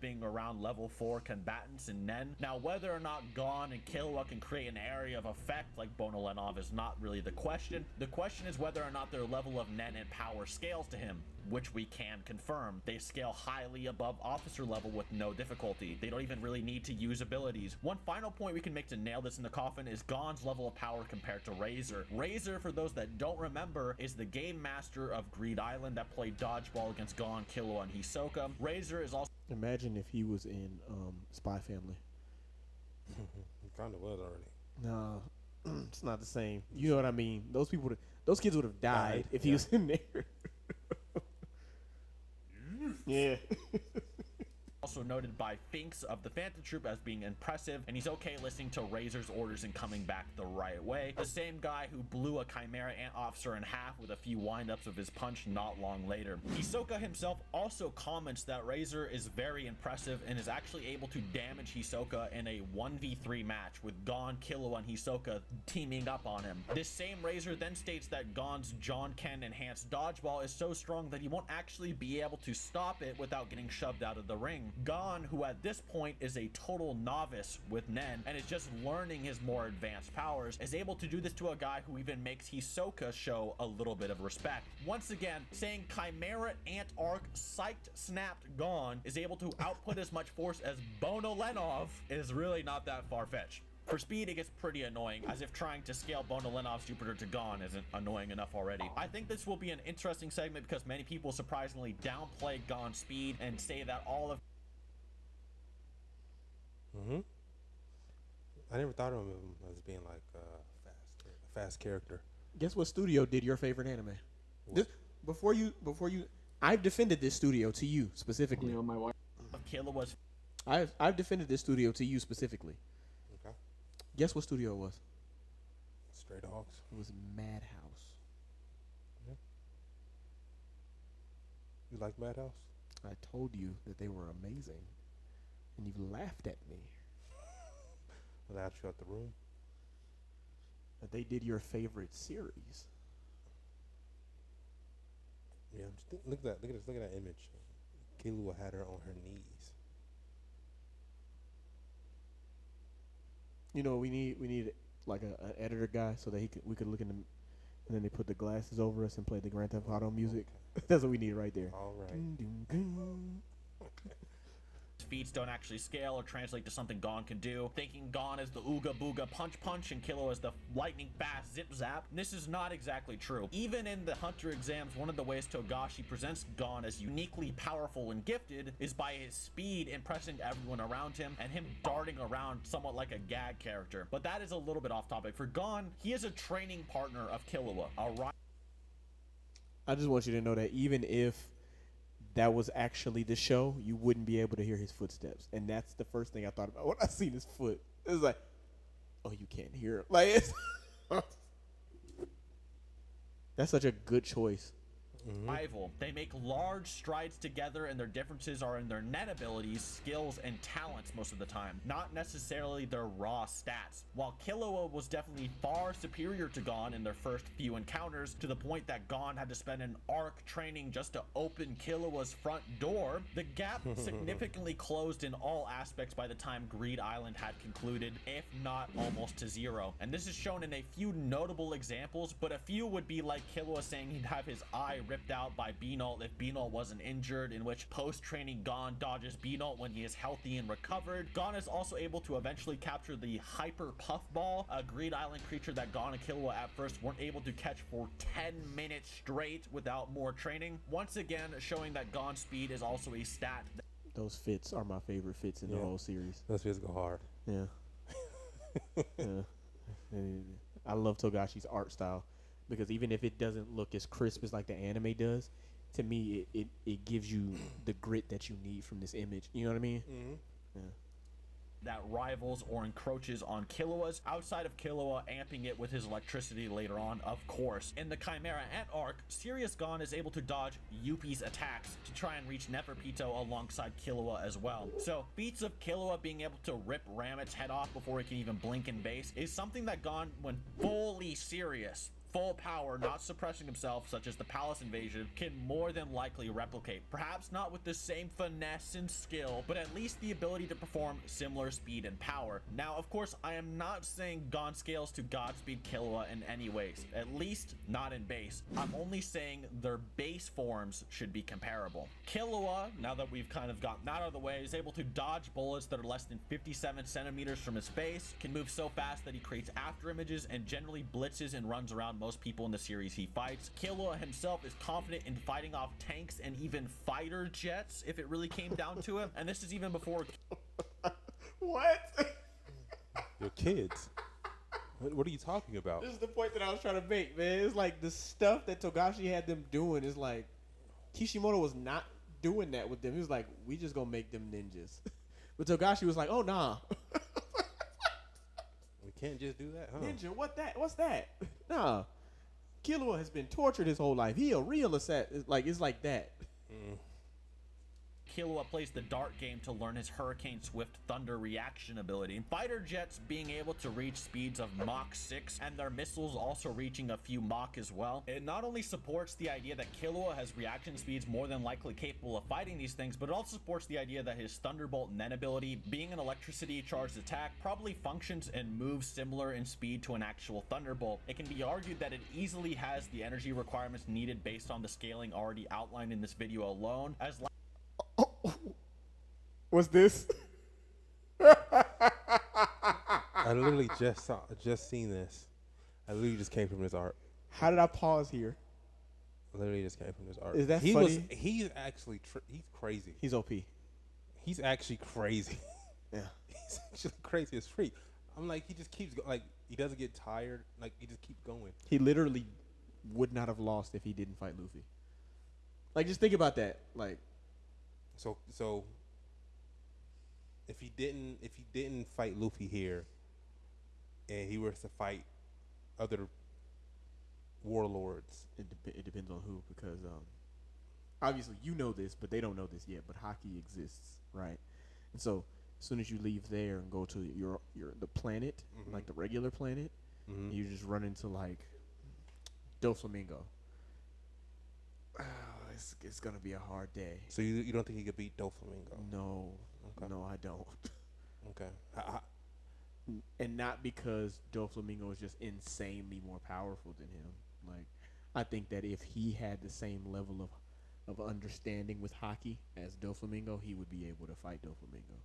Being around level 4 combatants in Nen. Now, whether or not Gon and Killua can create an area of effect like Bonolenov is not really the question. The question is whether or not their level of Nen and power scales to him, which we can confirm. They scale highly above officer level with no difficulty. They don't even really need to use abilities. One final point we can make to nail this in the coffin is Gon's level of power compared to Razor. Razor, for those that don't remember, is the game master of Greed Island that played dodgeball against Gon, Killua, and Hisoka. Razor is also... Imagine if he was in Spy Family. He kind of was already. No, it's not the same. You know what I mean? Those kids would have died if he was in there. Yeah. Also noted by Finks of the Phantom Troop as being impressive, and he's okay listening to Razor's orders and coming back the right way. The same guy who blew a Chimera ant officer in half with a few windups of his punch not long later. Hisoka himself also comments that Razor is very impressive and is actually able to damage Hisoka in a 1v3 match with Gon, Killua, and Hisoka teaming up on him. This same Razor then states that Gon's John Ken enhanced dodgeball is so strong that he won't actually be able to stop it without getting shoved out of the ring. Gon, who at this point is a total novice with Nen and is just learning his more advanced powers, is able to do this to a guy who even makes Hisoka show a little bit of respect. Once again, saying Chimera Ant Arc psyched snapped Gon is able to output as much force as Bonolenov is really not that far-fetched. For speed, it gets pretty annoying, as if trying to scale Bonolenov's Jupiter to Gon isn't annoying enough already. I think this will be an interesting segment because many people surprisingly downplay Gon's speed and say that all of... I never thought of him as being like a fast character. Guess what studio did your favorite anime? Before you, I've defended this studio to you specifically. You know, my wife. Killua was... I've defended this studio to you specifically. Okay. Guess what studio it was? Stray Dogs. It was Madhouse. Yeah. You like Madhouse? I told you that they were amazing, and you laughed at me. Laughed you out the room. That they did your favorite series. Yeah, just look at that image. Killua had her on her knees. You know, we need like an editor guy so that we could look in them, and then they put the glasses over us and play the Grand Theft Auto music. Okay. That's what we need right there. All right. feats don't actually scale or translate to something Gon can do, thinking Gon is the Ooga Booga Punch Punch and Killua is the lightning fast Zip Zap. This is not exactly true. Even in the Hunter exams, one of the ways Togashi presents Gon as uniquely powerful and gifted is by his speed impressing everyone around him and him darting around somewhat like a gag character. But that is a little bit off topic. For Gon, he is a training partner of Killua. I just want you to know that even if that was actually the show, you wouldn't be able to hear his footsteps. And that's the first thing I thought about when I seen his foot. It was like, oh, you can't hear it. Like, it's that's such a good choice. Rival. They make large strides together, and their differences are in their net abilities, skills, and talents most of the time, not necessarily their raw stats. While Killua was definitely far superior to Gon in their first few encounters, to the point that Gon had to spend an arc training just to open Killua's front door, the gap significantly closed in all aspects by the time Greed Island had concluded, if not almost to zero. And this is shown in a few notable examples, but a few would be like Killua saying he'd have his eye ripped out by Beanalt if Beanalt wasn't injured, in which post-training Gon dodges Beanalt when he is healthy and recovered. Gon is also able to eventually capture the Hyper Puffball, a Greed Island creature that Gon and Killua at first weren't able to catch for 10 minutes straight without more training. Once again, showing that Gon's speed is also a stat. Those fits are my favorite fits in the whole series. Those fits go hard. Yeah. Yeah. I love Togashi's art style. Because even if it doesn't look as crisp as like the anime does, to me it gives you the grit that you need from this image. You know what I mean? Mm-hmm. Yeah. That rivals or encroaches on Killua's, outside of Killua amping it with his electricity later on, of course. In the Chimera Ant arc, Sirius Gon is able to dodge Yuppie's attacks to try and reach Neferpito alongside Killua as well. So feats of Killua being able to rip Ramit's head off before he can even blink in base is something that Gon, when fully serious, full power, not suppressing himself, such as the palace invasion, can more than likely replicate. Perhaps not with the same finesse and skill, but at least the ability to perform similar speed and power. Now, of course, I am not saying Gon scales to Godspeed Killua in any ways, at least not in base. I'm only saying their base forms should be comparable. Killua, now that we've kind of gotten that out of the way, is able to dodge bullets that are less than 57 centimeters from his face, can move so fast that he creates after images, and generally blitzes and runs around most people in the series he fights. Killua himself is confident in fighting off tanks and even fighter jets if it really came down to it. And this is even before... What? Your kids. What are you talking about? This is the point that I was trying to make, man. It's like the stuff that Togashi had them doing is like Kishimoto was not doing that with them. He was like, we just gonna make them ninjas. But Togashi was like, oh nah. We can't just do that, huh? Ninja, what's that? Nah. Killua has been tortured his whole life. He a real assassin. It's like that. Killua plays the dart game to learn his Hurricane Swift Thunder reaction ability. Fighter jets being able to reach speeds of Mach 6, and their missiles also reaching a few Mach as well. It not only supports the idea that Killua has reaction speeds more than likely capable of fighting these things, but it also supports the idea that his Thunderbolt Nen ability, being an electricity charged attack, probably functions and moves similar in speed to an actual Thunderbolt. It can be argued that it easily has the energy requirements needed based on the scaling already outlined in this video alone, as What's this? I literally just seen this. I literally just came from his art. How did I pause here? I literally just came from his art. Is that he funny? He's actually he's crazy. He's OP. He's actually crazy. Yeah. He's actually crazy as freak. I'm like, he just keeps like he doesn't get tired. Like he just keeps going. He literally would not have lost if he didn't fight Luffy. Like, just think about that. Like, so if he didn't fight Luffy here, and he was to fight other warlords, it depends on who, because obviously you know this, but they don't know this yet. But hockey exists, right? And so as soon as you leave there and go to the planet, like the regular planet, you just run into like Doflamingo. It's gonna be a hard day. So you don't think he could beat Doflamingo? No, Okay. no, I don't. Okay. And not because Doflamingo is just insanely more powerful than him. Like, I think that if he had the same level of of understanding with hockey as Doflamingo, he would be able to fight Doflamingo.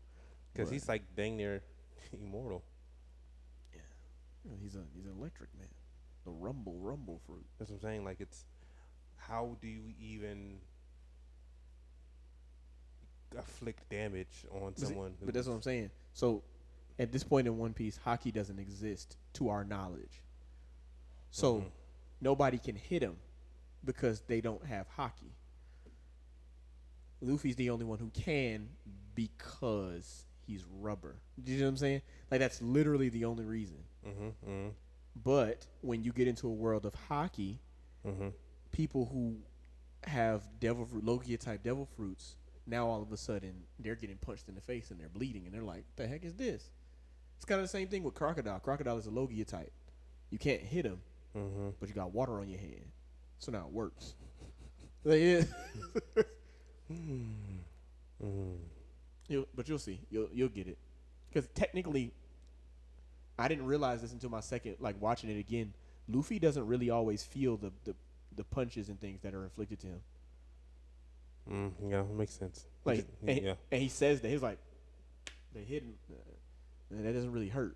Because But, he's like dang near immortal. yeah, he's an electric man. The rumble fruit. That's what I'm saying. Like, it's how do you even afflict damage on someone? But that's what I'm saying. So, at this point in One Piece, hockey doesn't exist to our knowledge. So, nobody can hit him because they don't have hockey. Luffy's the only one who can because he's rubber. Do you know what I'm saying? Like, that's literally the only reason. But when you get into a world of hockey, people who have devil fruit, Logia type devil fruits, now all of a sudden they're getting punched in the face and they're bleeding and they're like, "The heck is this?" It's kind of the same thing with Crocodile. Crocodile is a Logia type. You can't hit him, but you got water on your hand, so now it works. Like, yeah. But you'll see. You'll get it. Because technically, I didn't realize this until my second, like, watching it again. Luffy doesn't really always feel the punches and things that are inflicted to him. Yeah, it makes sense. Like, and he says that he's like, they hit him. That doesn't really hurt.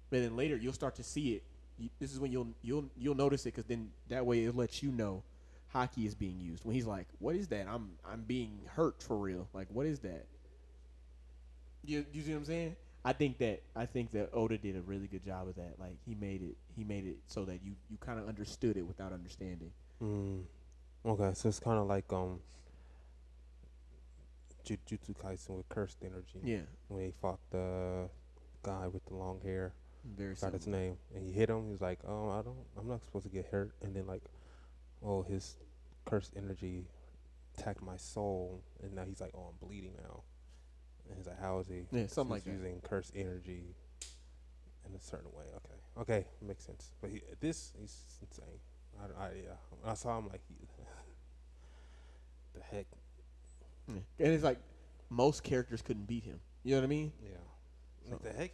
But then later you'll start to see it. This is when you'll notice it, because then that way it lets you know hockey is being used. When he's like, "What is that? I'm being hurt for real. Like, what is that?" You see what I'm saying? I think that Oda did a really good job of that. Like, he made it so that you kind of understood it without understanding. Okay, so it's kind of like Jujutsu Kaisen with cursed energy. Yeah. When he fought the guy with the long hair. Very Forgot his similar. name. And he hit him. He was like, "Oh, I'm not supposed to get hurt." And then, like, oh, his cursed energy attacked my soul, and now he's like, "Oh, I'm bleeding now." And he's like, "How is he?" Yeah, something He's like that. using cursed energy in a certain way. Okay, makes sense. But he's insane. Yeah. When I saw him, like, the heck. Yeah. And it's like most characters couldn't beat him. You know what I mean? Yeah. Like, the heck.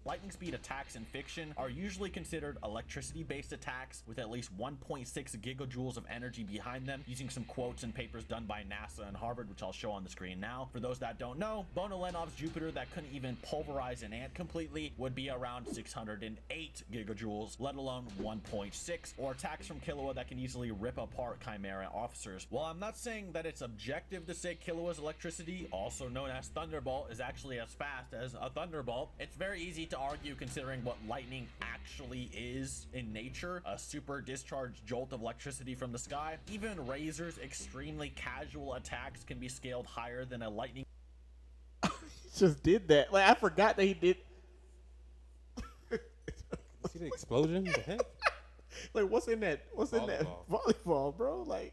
Lightning speed attacks in fiction are usually considered electricity-based attacks with at least 1.6 gigajoules of energy behind them, using some quotes and papers done by NASA and Harvard, which I'll show on the screen now. For those that don't know, Bona Lenov's Jupiter that couldn't even pulverize an ant completely would be around 608 gigajoules, let alone 1.6, or attacks from Killua that can easily rip apart Chimera officers. While I'm not saying that it's objective to say Killua's electricity, also known as Thunderbolt, is actually as fast as a Thunderbolt, it's very easy to argue considering what lightning actually is in nature, a super discharged jolt of electricity from the sky. Even Razor's extremely casual attacks can be scaled higher than a lightning. He just did that. Like, I forgot that he did. See the explosion? The heck? Like, what's in that volleyball, bro? Like,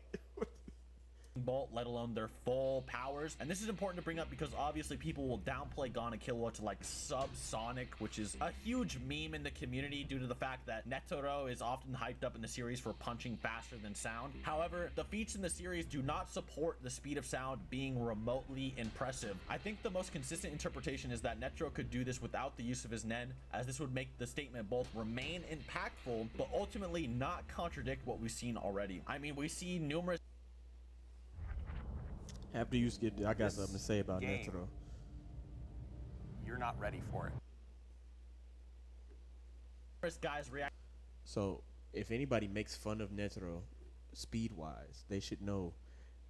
bolt, let alone their full powers. And this is important to bring up because obviously people will downplay Gon and Killua to like subsonic, which is a huge meme in the community due to the fact that Netero is often hyped up in the series for punching faster than sound. However, the feats in the series do not support the speed of sound being remotely impressive. I think the most consistent interpretation is that Netero could do this without the use of his Nen, as this would make the statement both remain impactful but ultimately not contradict what we've seen already. I mean, we see numerous after you skip it, I got something to say about game. Netero. You're not ready for it. guys react. So, if anybody makes fun of Netero speed-wise, they should know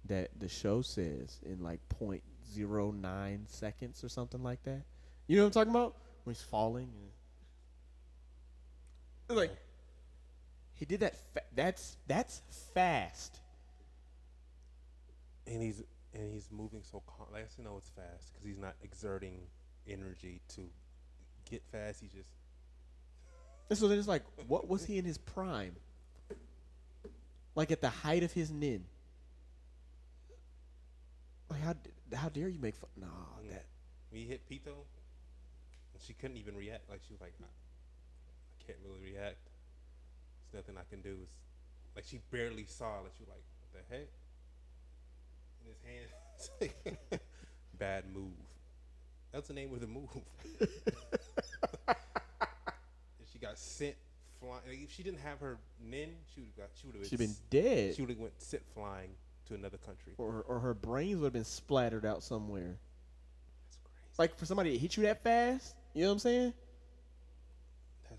that the show says in like 0.09 seconds or something like that. You know what I'm talking about? When he's falling. And like, he did that. That's fast. And he's moving so calm. Like, I know it's fast because he's not exerting energy to get fast. He just. And so then it's like, what was he in his prime? Like at the height of his nin. Like, how dare you make fun? Nah, that. When he hit Pito, and she couldn't even react. Like, she was like, I can't really react. There's nothing I can do. It's like she barely saw. Like, she was like, what the heck? In his hand. Bad move. That's the name of the move. And she got sent flying. Like, if she didn't have her nin, she would have She'd been dead. She would have went sit flying to another country. Or her brains would have been splattered out somewhere. That's crazy. Like for somebody to hit you that fast, you know what I'm saying?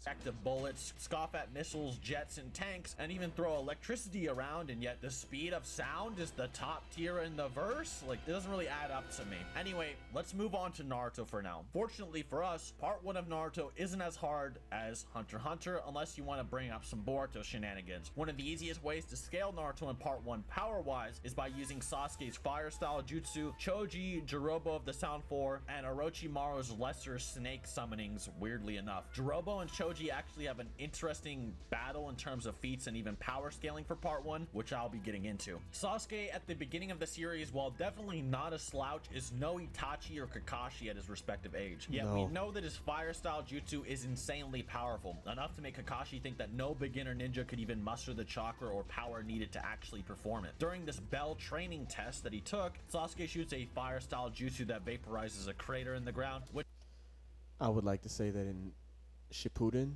Active bullets, scoff at missiles, jets, and tanks, and even throw electricity around, and yet the speed of sound is the top tier in the verse? Like, it doesn't really add up to me. Anyway, let's move on to Naruto for now. Fortunately for us, part 1 of Naruto isn't as hard as Hunter x Hunter, unless you want to bring up some Boruto shenanigans. One of the easiest ways to scale Naruto in part 1 power-wise is by using Sasuke's fire-style jutsu, Choji, Jirobo of the Sound 4, and Orochimaru's lesser snake summonings, weirdly enough. Jirobo and Choji actually have an interesting battle in terms of feats and even power scaling for part 1, which I'll be getting into. Sasuke at the beginning of the series, while definitely not a slouch, is no Itachi or Kakashi at his respective age. Yet we know that his fire style jutsu is insanely powerful, enough to make Kakashi think that no beginner ninja could even muster the chakra or power needed to actually perform it. During this Bell training test that he took, Sasuke shoots a fire style jutsu that vaporizes a crater in the ground, which I would like to say that in Shippuden,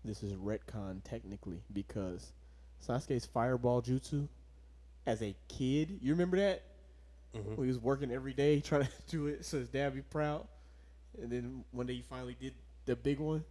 this is retcon technically because Sasuke's fireball jutsu as a kid, you remember that? When he was working every day trying to do it so his dad would be proud, and then one day he finally did the big one.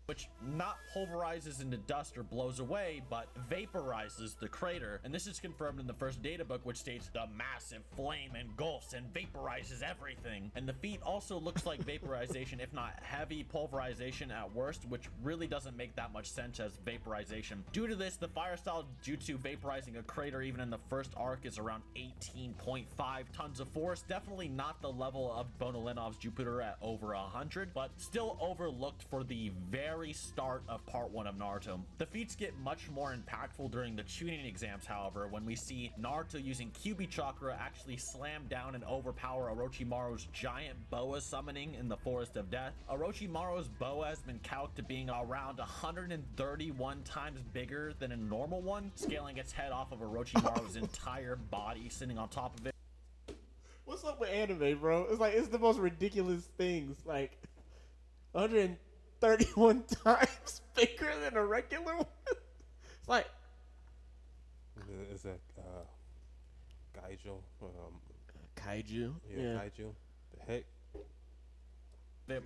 which not pulverizes into dust or blows away, but vaporizes the crater. And this is confirmed in the first data book, which states the massive flame engulfs and vaporizes everything. And the feat also looks like vaporization, if not heavy pulverization at worst, which really doesn't make that much sense as vaporization. Due to this, the fire style jutsu vaporizing a crater even in the first arc is around 18.5 tons of force. Definitely not the level of Bonolinov's Jupiter at over 100, but still overlooked for the very start of part 1 of Naruto. The feats get much more impactful during the tuning exams, however, when we see Naruto using Kyuubi chakra actually slam down and overpower Orochimaru's giant boa summoning in the Forest of Death. Orochimaru's boa has been calced to being around 131 times bigger than a normal one, scaling its head off of Orochimaru's entire body sitting on top of it. What's up with anime, bro? It's like, it's the most ridiculous things. Like, 131 times bigger than a regular one. It's like, is that Kaiju? Kaiju. Yeah, Kaiju. The heck?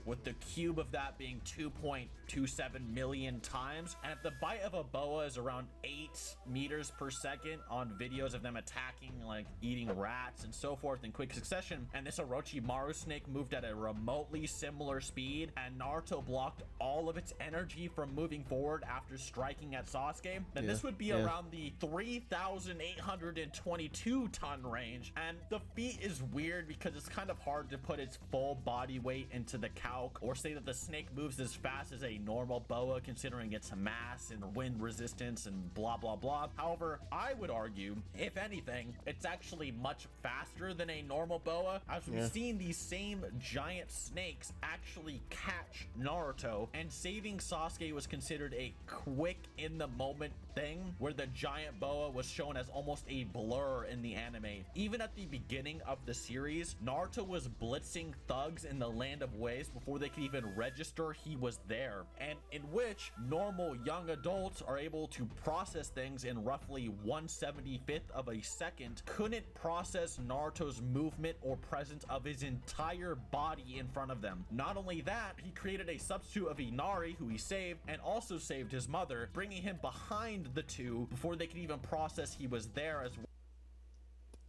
With the cube of that being 2.27 million times, and if the bite of a boa is around 8 meters per second on videos of them attacking, like eating rats and so forth in quick succession, and this Orochimaru snake moved at a remotely similar speed, and Naruto blocked all of its energy from moving forward after striking at Sasuke, then this would be around the 3,822 ton range. And the feat is weird because it's kind of hard to put its full body weight into the calc, or say that the snake moves as fast as a normal boa considering its mass and wind resistance and blah blah blah. However, I would argue, if anything, it's actually much faster than a normal boa, as we've seen these same giant snakes actually catch Naruto, and saving Sasuke was considered a quick in the moment thing, where the giant boa was shown as almost a blur in the anime. Even at the beginning of the series, Naruto was blitzing thugs in the land of ways before they could even register he was there, and in which normal young adults are able to process things in roughly 1/75th of a second, couldn't process Naruto's movement or presence of his entire body in front of them. Not only that, he created a substitute of Inari, who he saved, and also saved his mother, bringing him behind the two before they could even process he was there as well.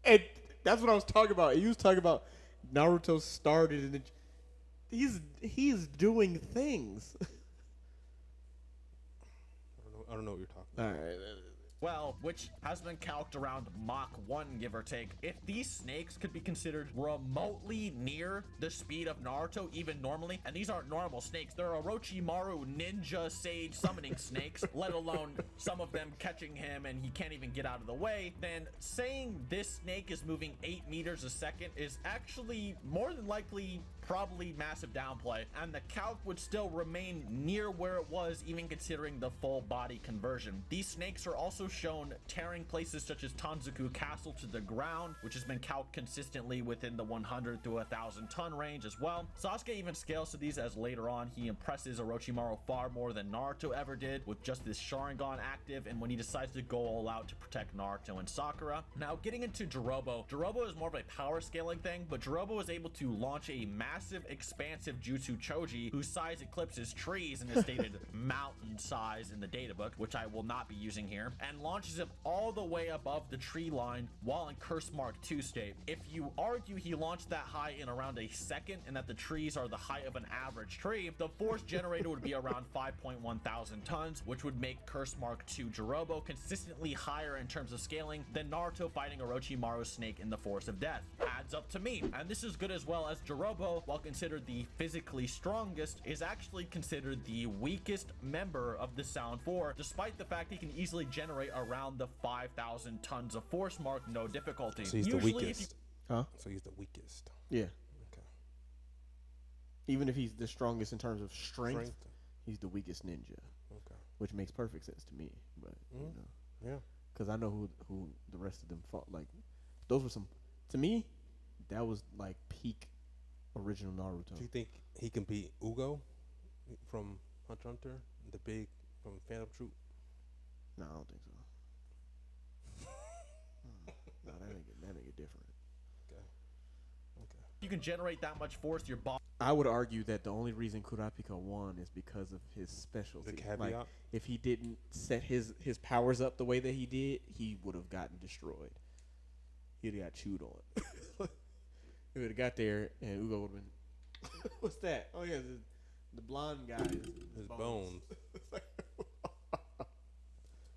and that's what I was talking about. You was talking about Naruto started and he's doing things. I don't know what you're talking about. All right. Well, which has been calced around Mach 1, give or take. If these snakes could be considered remotely near the speed of Naruto, even normally, and these aren't normal snakes, they're Orochimaru ninja sage summoning snakes, let alone some of them catching him and he can't even get out of the way, then saying this snake is moving 8 meters a second is actually more than likely probably massive downplay, and the calc would still remain near where it was even considering the full body conversion. These snakes are also shown tearing places such as Tanzuku Castle to the ground, which has been calced consistently within the 100 to 1,000 ton range as well. Sasuke even scales to these as later on he impresses Orochimaru far more than Naruto ever did with just this Sharingan active, and when he decides to go all out to protect Naruto and Sakura. Now getting into Jirobo is more of a power scaling thing, but Jirobo is able to launch a massive expansive jutsu Choji whose size eclipses trees and is stated mountain size in the databook, which I will not be using here, and launches it all the way above the tree line while in curse mark 2 state. If you argue he launched that high in around a second and that the trees are the height of an average tree, the force generated would be around 5.1 thousand tons, which would make curse mark 2 Jirobo consistently higher in terms of scaling than Naruto fighting Orochimaru's snake in the Force of Death. Adds up to me. And this is good as well, as Jirobo, while considered the physically strongest, is actually considered the weakest member of the Sound Four, despite the fact he can easily generate around the 5,000 tons of force mark, no difficulty. So he's the weakest. Huh? So he's the weakest. Yeah. Okay. Even if he's the strongest in terms of strength, he's the weakest ninja. Okay. Which makes perfect sense to me. But you know, Yeah. because I know who the rest of them fought. Like, those were some. To me, that was like peak original Naruto. Do you think he can beat Ugo from Hunter x Hunter, the big from Phantom Troop? No, I don't think so. No, that nigga different. Okay. Okay. You can generate that much force, your body. I would argue that the only reason Kurapika won is because of his specialty. The caveat? Like, if he didn't set his powers up the way that he did, he would have gotten destroyed. He'd have got chewed on. He would have got there, and Ugo would have been. What's that? Oh yeah, the blonde guy. His bones.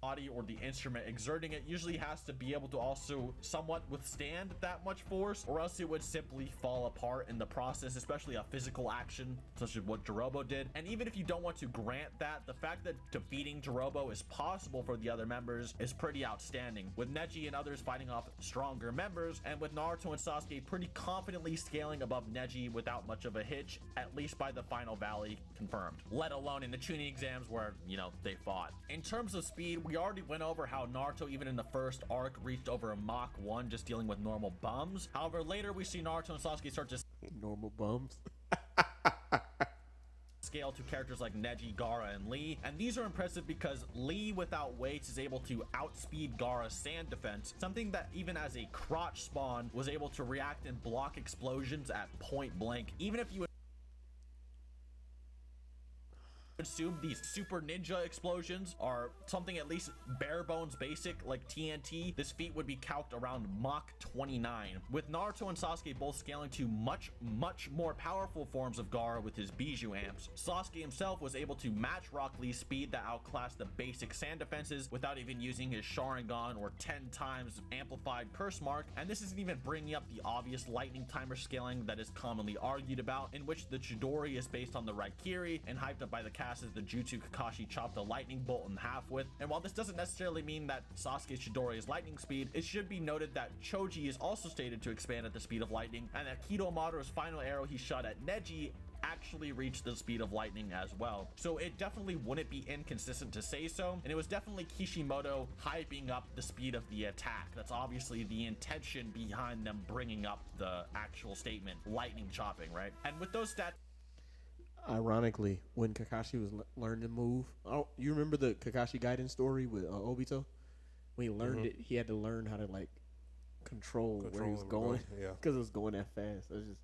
Body or the instrument exerting it usually has to be able to also somewhat withstand that much force, or else it would simply fall apart in the process, especially a physical action such as what Jirobo did. And even if you don't want to grant that, the fact that defeating Jirobo is possible for the other members is pretty outstanding, with Neji and others fighting off stronger members, and with Naruto and Sasuke pretty confidently scaling above Neji without much of a hitch, at least by the final valley confirmed, let alone in the tuning exams where, you know, they fought. In terms of speed, we already went over how Naruto, even in the first arc, reached over a Mach 1 just dealing with normal bums. However, later we see Naruto and Sasuke start to normal bums. scale to characters like Neji, Gaara, and Lee, and these are impressive because Lee without weights is able to outspeed Gaara's sand defense, something that even as a crotch spawn was able to react and block explosions at point blank. Even if you assume these super ninja explosions are something at least bare bones basic like TNT, this feat would be calced around Mach 29, with Naruto and Sasuke both scaling to much more powerful forms of Gaara with his Bijou amps. Sasuke himself was able to match Rock Lee's speed that outclassed the basic sand defenses without even using his Sharingan or 10 times amplified curse mark, and this isn't even bringing up the obvious lightning timer scaling that is commonly argued about, in which the Chidori is based on the Raikiri and hyped up by the cast as the jutsu Kakashi chopped a lightning bolt in half with. And while this doesn't necessarily mean that Sasuke's Chidori is lightning speed, it should be noted that Choji is also stated to expand at the speed of lightning, and that Kidomaru's final arrow he shot at Neji actually reached the speed of lightning as well. So it definitely wouldn't be inconsistent to say so, and it was definitely Kishimoto hyping up the speed of the attack. That's obviously the intention behind them bringing up the actual statement, lightning chopping, right? And with those stats, ironically, when Kakashi was learning to move, oh, you remember the Kakashi Gaiden story with Obito? When he learned it, he had to learn how to like control where he was going, because it was going that fast. It was just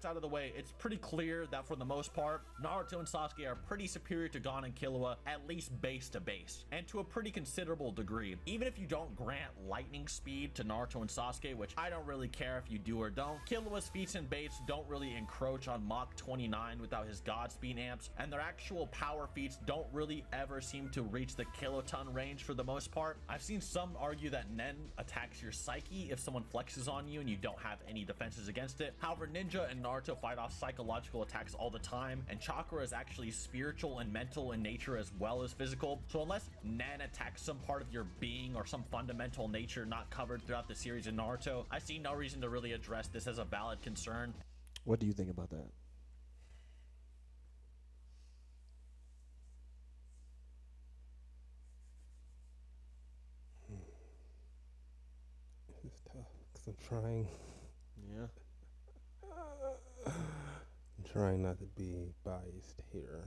out of the way, it's pretty clear that for the most part, Naruto and Sasuke are pretty superior to Gon and Killua, at least base to base, and to a pretty considerable degree. Even if you don't grant lightning speed to Naruto and Sasuke, which I don't really care if you do or don't, Killua's feats and baits don't really encroach on Mach 29 without his Godspeed amps, and their actual power feats don't really ever seem to reach the kiloton range for the most part. I've seen some argue that Nen attacks your psyche if someone flexes on you and you don't have any defenses against it. However, Ninja and Naruto fight off psychological attacks all the time, and chakra is actually spiritual and mental in nature as well as physical. So unless Nen attacks some part of your being or some fundamental nature not covered throughout the series in Naruto, I see no reason to really address this as a valid concern. What do you think about that? tough because I'm trying. Yeah. I'm trying not to be biased here.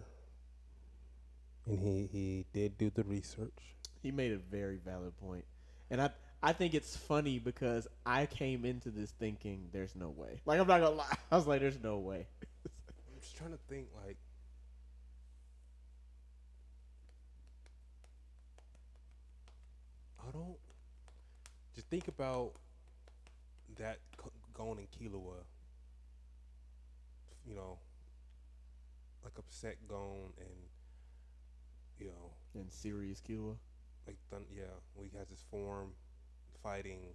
And he did do the research. He made a very valid point. And I think it's funny because I came into this thinking there's no way. Like, I'm not gonna lie. I was like, there's no way. I'm just trying to think, like, I don't just think about that Gon and Killua, you know, like upset Gon and, you know, And serious Killua. like, yeah, when he has his form fighting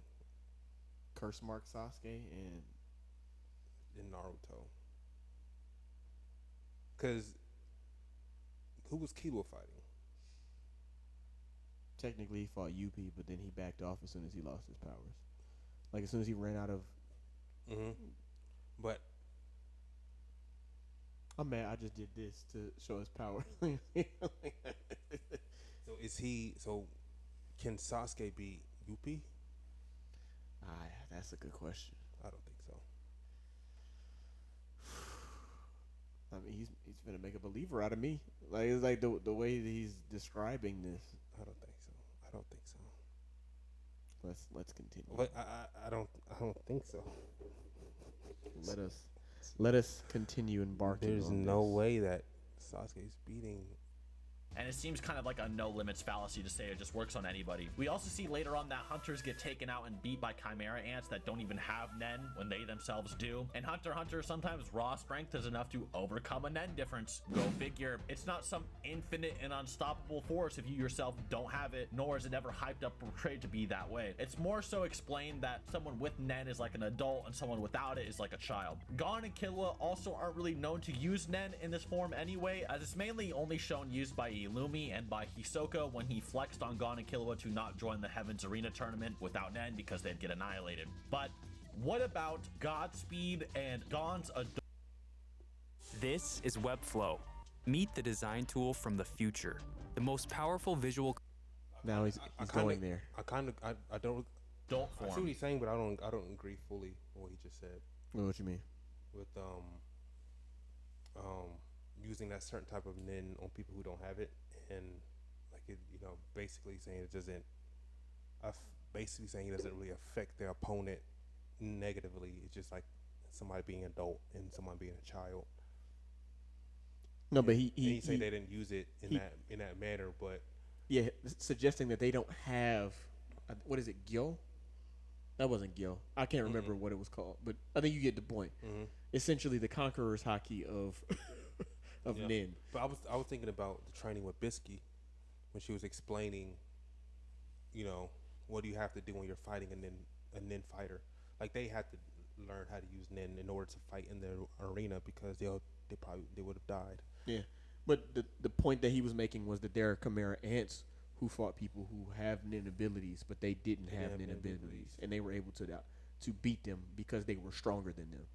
Curse mark Sasuke and in Naruto. Because who was Killua fighting? technically he fought UP, but then he backed off as soon as he lost his powers. Like, as soon as he ran out of. Mm-hmm. But I'm mad. I just did this to show his power. so is he? So can Sasuke beat Yuppie? That's a good question. I don't think so. I mean, he's gonna make a believer out of me. Like, it's like the way that he's describing this. I don't think so. I don't think so. Let's continue. But I don't think so. Let us continue embarking. There's on no this. way that Sasuke's beating. And it seems kind of like a no limits fallacy to say it just works on anybody. We also see later on that hunters get taken out and beat by chimera ants that don't even have Nen when they themselves do. And Hunter x Hunter, sometimes raw strength is enough to overcome a Nen difference. Go figure. It's not some infinite and unstoppable force if you yourself don't have it, nor is it ever hyped up or portrayed to be that way. It's more so explained that someone with Nen is like an adult and someone without it is like a child. Gon and Killua also aren't really known to use Nen in this form anyway, as it's mainly only shown used by Illumi and by Hisoka when he flexed on Gon and Killua to not join the Heaven's Arena tournament without Nen because they'd get annihilated. But what about Godspeed and Gon's This is Webflow. Meet the design tool from the future. The most powerful visual. Now he's going there. I don't. adult I see what form? he's saying, but I don't agree fully with what he just said. What you mean? With using that certain type of nin on people who don't have it, and like it, basically saying it doesn't. Basically saying it doesn't really affect their opponent negatively. It's just like somebody being adult and someone being a child. No, but he say they didn't use it in that manner, but yeah, suggesting that they don't have what is it, Gil? That wasn't Gil. I can't remember what it was called, but I think you get the point. Mm-hmm. Essentially, the Conqueror's Haki of Nin. But I was thinking about the training with Bisky when she was explaining, what do you have to do when you're fighting a Nin fighter? Like they had to learn how to use Nin in order to fight in the arena because they would have died. Yeah, but the point that he was making was that there are Chimera ants who fought people who have Nin abilities, but they didn't have Nin abilities, and they were able to beat them because they were stronger than them.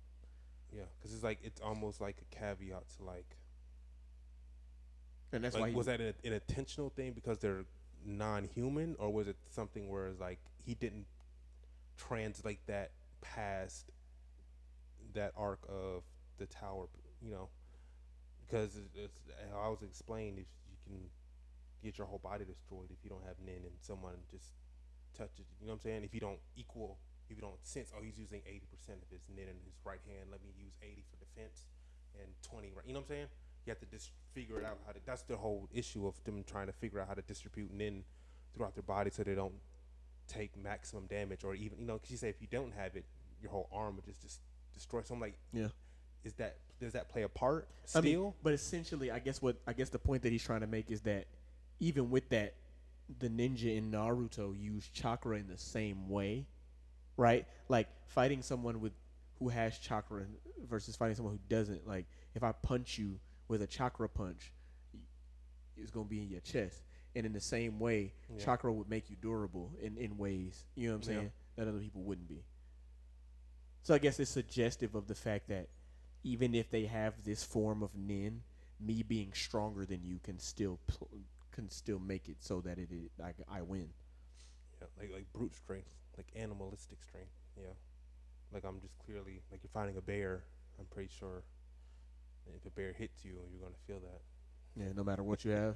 Yeah, because it's almost like a caveat to like. And that's like, why was that an intentional thing because they're non-human, or was it something where it's like he didn't translate that past that arc of the tower, because it's I was explained if you can get your whole body destroyed if you don't have Nin and someone just touches, you know what I'm saying? If you don't sense, he's using 80% of his Nin in his right hand, let me use 80 for defense and 20, right? You know what I'm saying? You have to just figure it out that's the whole issue of them trying to figure out how to distribute Nin throughout their body so they don't take maximum damage, or even, because you say if you don't have it, your whole arm would just destroy. So I'm like, yeah. Does that play a part still? I mean, but essentially, I guess the point that he's trying to make is that even with that, the ninja in Naruto use chakra in the same way, right? Like fighting someone who has chakra versus fighting someone who doesn't. Like if I punch you with a chakra punch, it's gonna be in your chest, and in the same way, chakra would make you durable in ways, you know what I'm saying, that other people wouldn't be. So I guess it's suggestive of the fact that even if they have this form of Nin, me being stronger than you can still make it so that I win. Yeah, like brute strength. like animalistic strength. Yeah, like I'm just clearly like you're fighting a bear. I'm pretty sure if a bear hits you, you're gonna feel that. Yeah, no matter what you have.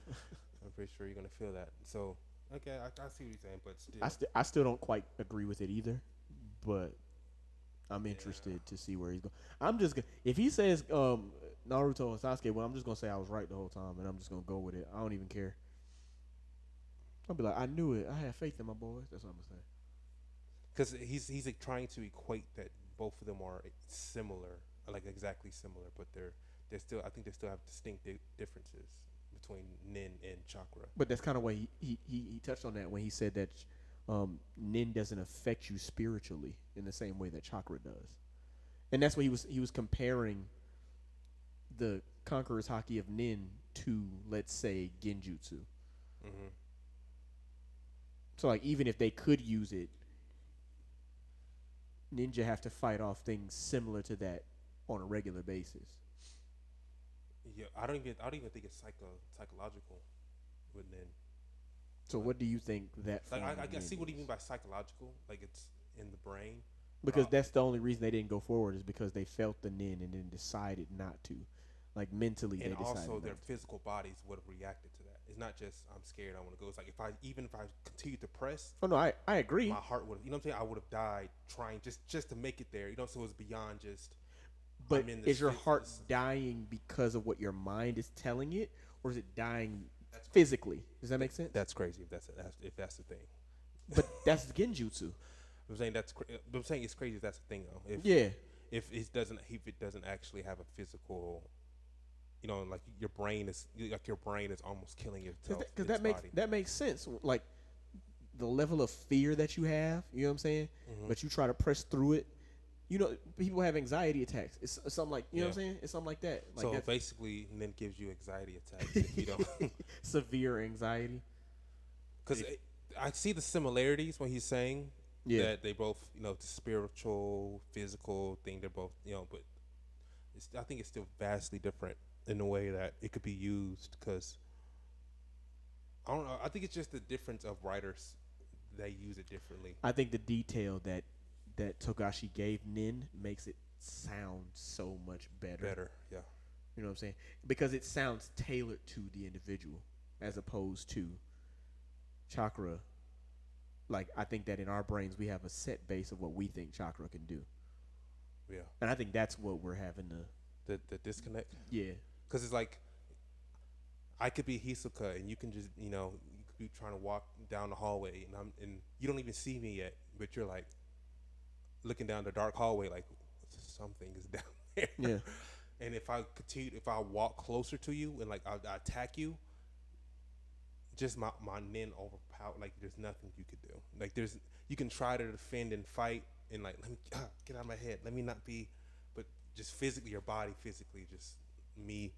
I'm pretty sure you're gonna feel that. So okay, I see what you're saying, but still, I still don't quite agree with it either, but I'm Yeah. interested to see where he's going. I'm just if he says Naruto and Sasuke, well, I'm just gonna say I was right the whole time, and I'm just gonna go with it. I don't even care. I'll be like, I knew it. I had faith in my boys. That's what I'm gonna say. because he's like trying to equate that both of them are similar, like exactly similar, but they're still I think they still have distinct differences between Nin and Chakra. But that's kind of why he touched on that when he said that Nin doesn't affect you spiritually in the same way that chakra does, and that's what he was comparing the Conqueror's Haki of Nin to, let's say, Genjutsu. Mm-hmm. So like even if they could use it, ninja have to fight off things similar to that on a regular basis. Yeah, I don't even think it's psychological with Nin. So what do you think that? Like form I of Nin see what you is? mean by psychological, like it's in the brain. Because that's the only reason they didn't go forward is because they felt the nin and then decided not to. Like mentally, And they decided also not their to. physical bodies would have reacted to that. It's not just I'm scared, I want to go. It's like if I continue to press, Oh no, I agree. my heart would, you know what I'm saying? I would have died trying just to make it there. You know, so it's beyond just. But I'm in this is your heart this- dying because of what your mind is telling it, or is it dying physically? Does that make sense? That's crazy if that's the thing. But that's genjutsu. I'm saying I'm saying it's crazy if that's the thing though. Yeah. If it doesn't actually have a physical, you know, like your brain is almost killing yourself. Because that makes sense. Like the level of fear that you have, you know what I'm saying? Mm-hmm. But you try to press through it. You know, people have anxiety attacks. It's something like, you know what I'm saying? It's something like that. Like so that's basically, and then gives you anxiety attacks if you don't. severe anxiety. Because I see the similarities when he's saying that they both, you know, the spiritual, physical thing. They're both, you know, but I think it's still vastly different in the way that it could be used. Because I don't know. I think it's just the difference of writers. They use it differently. I think the detail that Togashi gave Nin makes it sound so much better. Yeah. You know what I'm saying? Because it sounds tailored to the individual as opposed to chakra. Like, I think that in our brains we have a set base of what we think chakra can do. Yeah. And I think that's what we're having The disconnect. Yeah. Because it's like I could be Hisoka and you can just, you know, you could be trying to walk down the hallway and you don't even see me yet, but you're like looking down the dark hallway like something is down there. Yeah. And if I walk closer to you and like I attack you, just my nin overpower. Like there's nothing you could do. Like you can try to defend and fight and like let me get out of my head. Let me not be, but just physically, your body physically, just me.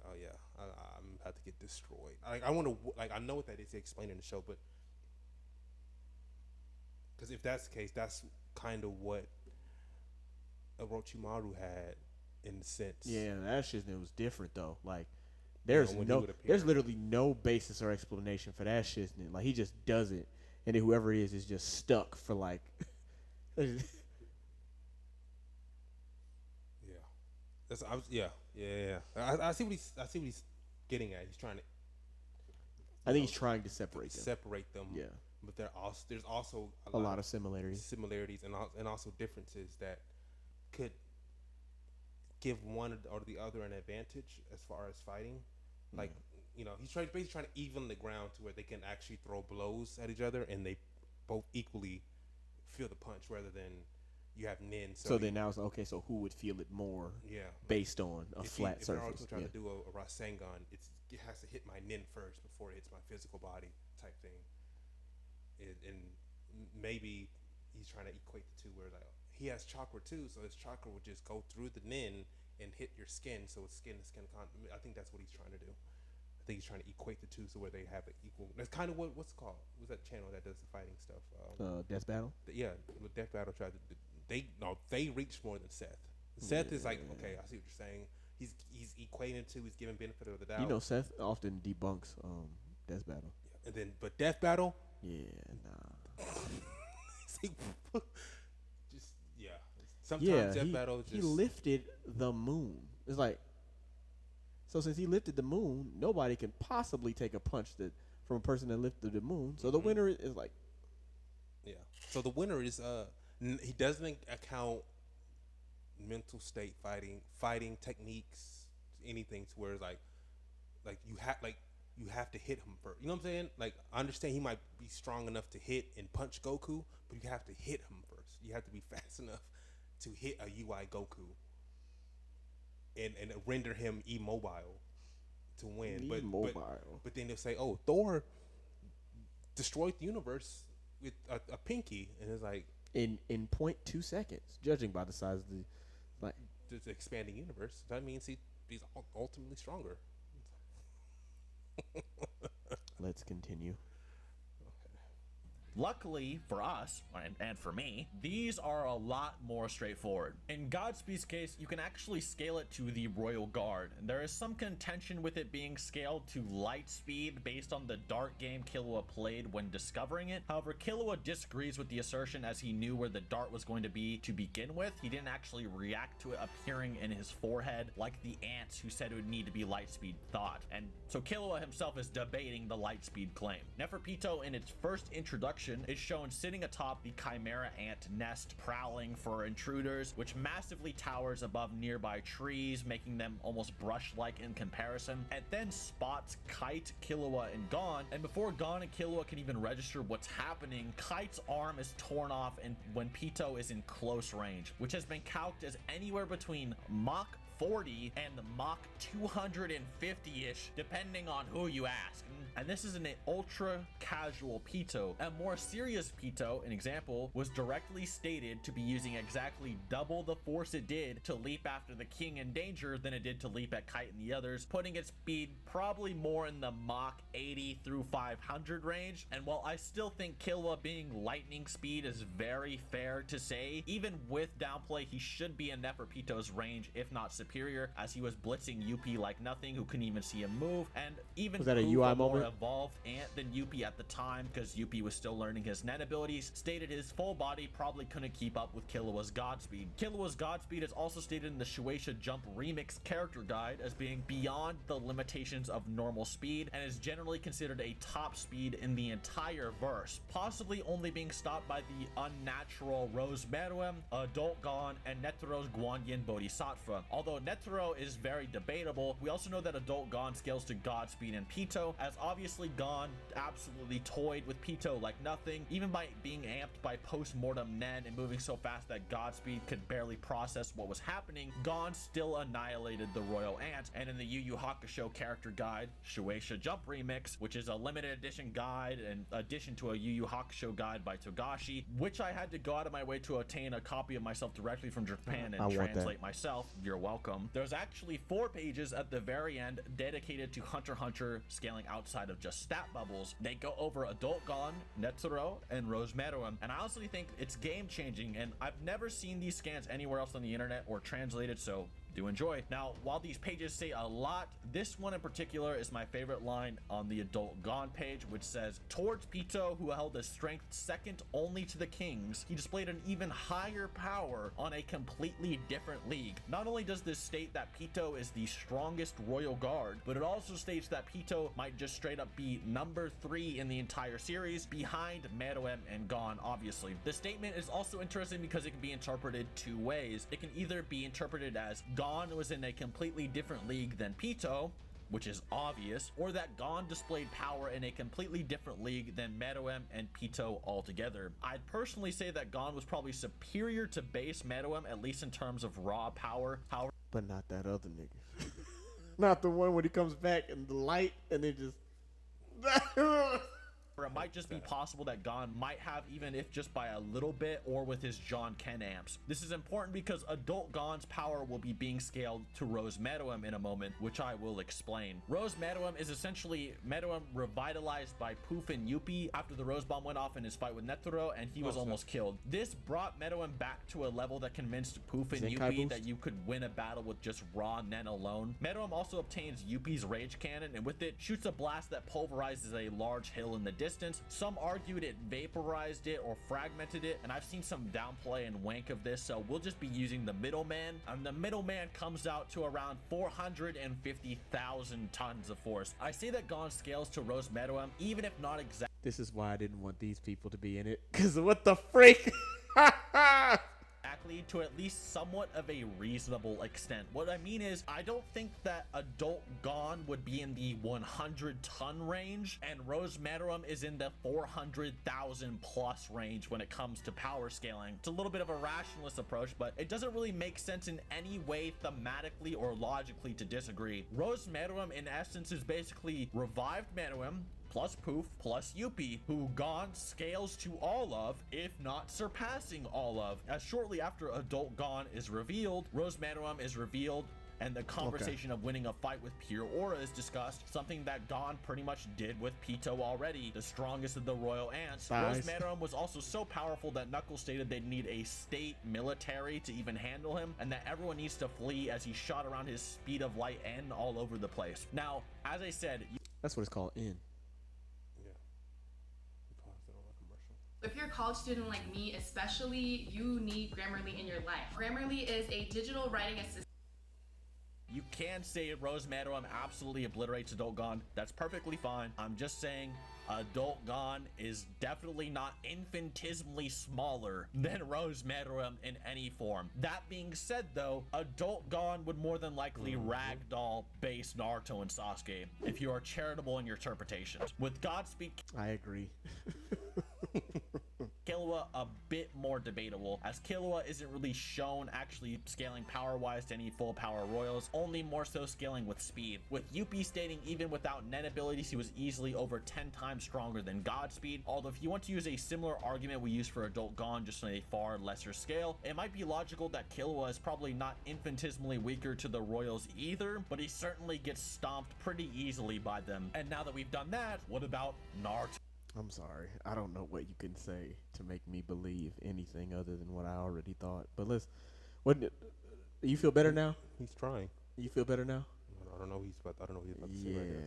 Oh yeah, I'm about to get destroyed. I want to I know what that is. They explain in the show, but because if that's the case, that's kind of what Orochimaru had in the sense. Yeah, that shit was different though. Like there's literally no basis or explanation for that shit. Like he just does it, and then whoever it is just stuck for like. Yeah. I see what he's getting at. He's trying to. I think he's trying to separate them. Yeah. But there's also a lot of similarities and also differences that could give one or the other an advantage as far as fighting. Like, you know, he's basically trying to even the ground to where they can actually throw blows at each other and they both equally feel the punch rather than you have nin. So then now it's like, okay, so who would feel it more? Yeah. Based on a flat surface. If trying to do a Rasengan, it has to hit my nin first before it hits my physical body type thing. And maybe he's trying to equate the two where like he has chakra too, so his chakra would just go through the nin and hit your skin, so it's skin to skin contact. I think that's what he's trying to do. I think he's trying to equate the two so where they have an equal. That's kind of what's it called. What's that channel that does the fighting stuff? Death Battle. Yeah, with Death Battle tried to. They reach more than Seth. Seth is like, okay, I see what you're saying. He's equating to. He's giving benefit of the doubt. You know, Seth often debunks Death Battle. Yeah. And then, but Death Battle. Yeah, nah. just yeah. Sometimes that battle just he lifted the moon. It's like, so since he lifted the moon, nobody can possibly take a punch from a person that lifted the moon. So the winner is like, yeah. So the winner is he doesn't account mental state, fighting techniques, anything to where it's like you have to hit him first. You know what I'm saying? Like, I understand he might be strong enough to hit and punch Goku, but you have to hit him first. You have to be fast enough to hit a UI Goku and render him immobile to win. But then they'll say, oh, Thor destroyed the universe with a pinky, and it's like in 0.2 seconds, judging by the size of the the expanding universe. That means he's ultimately stronger. Let's continue. Luckily for us, and for me, these are a lot more straightforward. In Godspeed's case, you can actually scale it to the Royal Guard, and there is some contention with it being scaled to light speed based on the Dart game Killua played when discovering it. However, Killua disagrees with the assertion, as he knew where the dart was going to be to begin with. He didn't actually react to it appearing in his forehead like the ants who said it would need to be light speed thought. And so Killua himself is debating the light speed claim. Neferpitou, in its first introduction, is shown sitting atop the Chimera ant nest, prowling for intruders, which massively towers above nearby trees, making them almost brush-like in comparison. It then spots Kite, Killua, and Gon, and before Gon and Killua can even register what's happening, Kite's arm is torn off and when Pitou is in close range, which has been calced as anywhere between Mach 40 and Mach 250-ish, depending on who you ask. And this is an ultra casual Pitou. A more serious Pitou, an example, was directly stated to be using exactly double the force it did to leap after the king in danger than it did to leap at Kite and the others, putting its speed probably more in the Mach 80 through 500 range. And while I still think Killua being lightning speed is very fair to say, even with downplay, he should be in Neferpitou's range, if not superior, as he was blitzing Yuppie like nothing, who couldn't even see him move, and even was that a Poof, UI more moment? Evolved ant than Yuppie at the time, because Yuppie was still learning his net abilities, stated his full body probably couldn't keep up with Killua's Godspeed. Killua's Godspeed is also stated in the Shueisha Jump Remix character guide as being beyond the limitations of normal speed, and is generally considered a top speed in the entire verse, possibly only being stopped by the unnatural Rose Meruem, Adult Gon, and Netero's Guanyin Bodhisattva. Although Netero is very debatable, we also know that Adult Gon scales to Godspeed and Pitou, as obviously Gon absolutely toyed with Pitou like nothing, even by being amped by post-mortem Nen and moving so fast that Godspeed could barely process what was happening. Gon still annihilated the Royal Ant, and in the Yu Yu Hakusho character guide, Shueisha Jump Remix, which is a limited edition guide in addition to a Yu Yu Hakusho guide by Togashi, which I had to go out of my way to obtain a copy of myself directly from Japan and translate myself. You're welcome. There's actually 4 pages at the very end dedicated to Hunter x Hunter scaling outside of just stat bubbles. They go over Adult Gon, Netero, and Rose Meruem, and I honestly think it's game changing, and I've never seen these scans anywhere else on the internet or translated, so do enjoy. Now, while these pages say a lot, this one in particular is my favorite line on the Adult Gon page, which says, towards Pitou, who held a strength second only to the king's, he displayed an even higher power on a completely different league. Not only does this state that Pitou is the strongest royal guard, but it also states that Pitou might just straight up be number 3 in the entire series, behind Meruem and Gon, obviously. The statement is also interesting because it can be interpreted 2 ways. It can either be interpreted as Gon was in a completely different league than Pitou, which is obvious, or that Gon displayed power in a completely different league than Meruem and Pitou altogether. I'd personally say that Gon was probably superior to base Meruem, at least in terms of raw power. However, but not that other nigga. Not the one when he comes back in the light and it just it might just be possible that Gon might have, even if just by a little bit, or with his John Ken amps. This is important because Adult Gon's power will be being scaled to Rose Meruem in a moment, which I will explain. Rose Meruem is essentially Meruem revitalized by Poof and Yuppie after the Rose Bomb went off in his fight with Netero and he was almost killed. This brought Meruem back to a level that convinced Poof and Yuppie that you could win a battle with just raw Nen alone. Meruem also obtains Yuppie's Rage Cannon, and with it shoots a blast that pulverizes a large hill in the distance, instance, some argued it vaporized it or fragmented it, and I've seen some downplay and wank of this, so we'll just be using the middleman, and the middleman comes out to around 450,000 tons of force. I say that Gon scales to Rose Meruem, even if not exactly. This is why I didn't want these people to be in it. Cause what the freak? To at least somewhat of a reasonable extent. What I mean is, I don't think that adult Gon would be in the 100-ton range, and Rose Meruem is in the 400,000 plus range when it comes to power scaling. It's a little bit of a rationalist approach, but it doesn't really make sense in any way thematically or logically to disagree. Rose Meruem, in essence, is basically revived Meruem plus Poof plus Yuppie, who Gon scales to all of, if not surpassing all of. As shortly after adult Gon is revealed, Rose Meruem is revealed, and the conversation of winning a fight with pure aura is discussed, something that Gon pretty much did with Pito already, the strongest of the royal ants. Nice. Rose Meruem was also so powerful that Knuckles stated they'd need a state military to even handle him, and that everyone needs to flee as he shot around his speed of light and all over the place. Now, as I said, That's what it's called. In. If you're a college student like me, especially, you need Grammarly in your life. Grammarly is a digital writing assistant. you can say Rose Meruem absolutely obliterates adult Gon. That's perfectly fine. I'm just saying adult Gon is definitely not infinitesimally smaller than Rose Meruem in any form. That being said though, adult Gon would more than likely ragdoll base Naruto and Sasuke if you are charitable in your interpretations. With Godspeed, I agree. Killua a bit more debatable, as Killua isn't really shown actually scaling power-wise to any full power royals, only more so scaling with speed. With Yuppie stating even without Nen abilities he was easily over 10 times stronger than Godspeed, although if you want to use a similar argument we use for adult Gon just on a far lesser scale, it might be logical that Killua is probably not infinitesimally weaker to the royals either, but he certainly gets stomped pretty easily by them. And now that we've done that, what about Naruto? I'm sorry. I don't know what you can say to make me believe anything other than what I already thought. But you feel better now? He's trying. You feel better now? I don't know what he's about to say right now.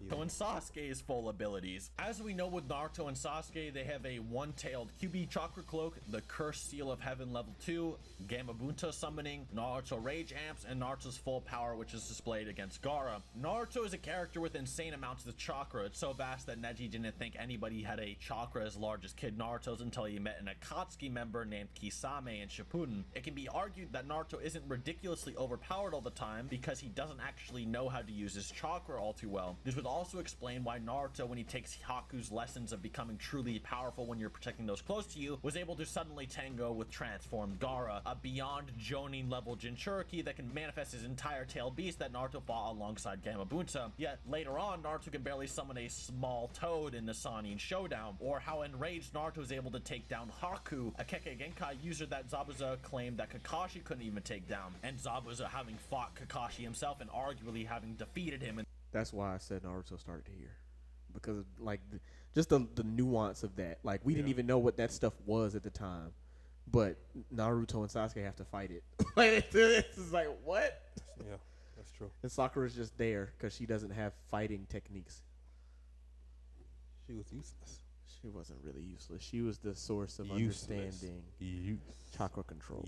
Naruto and Sasuke's full abilities. As we know with Naruto and Sasuke, they have a one-tailed QB Chakra Cloak, the Cursed Seal of Heaven level 2, Gamabunta summoning, Naruto Rage Amps, and Naruto's full power which is displayed against Gaara. Naruto is a character with insane amounts of chakra. It's so vast that Neji didn't think anybody had a chakra as large as Kid Naruto's until he met an Akatsuki member named Kisame in Shippuden. It can be argued that Naruto isn't ridiculously overpowered all the time because he doesn't actually know how to use his chakra all too well. This would also explain why Naruto, when he takes Haku's lessons of becoming truly powerful when you're protecting those close to you, was able to suddenly tango with transformed Gaara, a beyond Jonin level Jinchuriki that can manifest his entire tailed beast that Naruto fought alongside Gamabunta. Yet later on, Naruto can barely summon a small toad in the Sannin showdown, or how enraged Naruto is able to take down Haku, a Kekkei Genkai user that Zabuza claimed that Kakashi couldn't even take down, and Zabuza having fought Kakashi himself and arguably having defeated him. That's why I said Naruto started here, because like just the nuance of that. Like we didn't even know what that stuff was at the time, but Naruto and Sasuke have to fight it. Like it's just like what? Yeah, that's true. And Sakura's just there because she doesn't have fighting techniques. She was useless. She wasn't really useless. She was the source of understanding chakra control.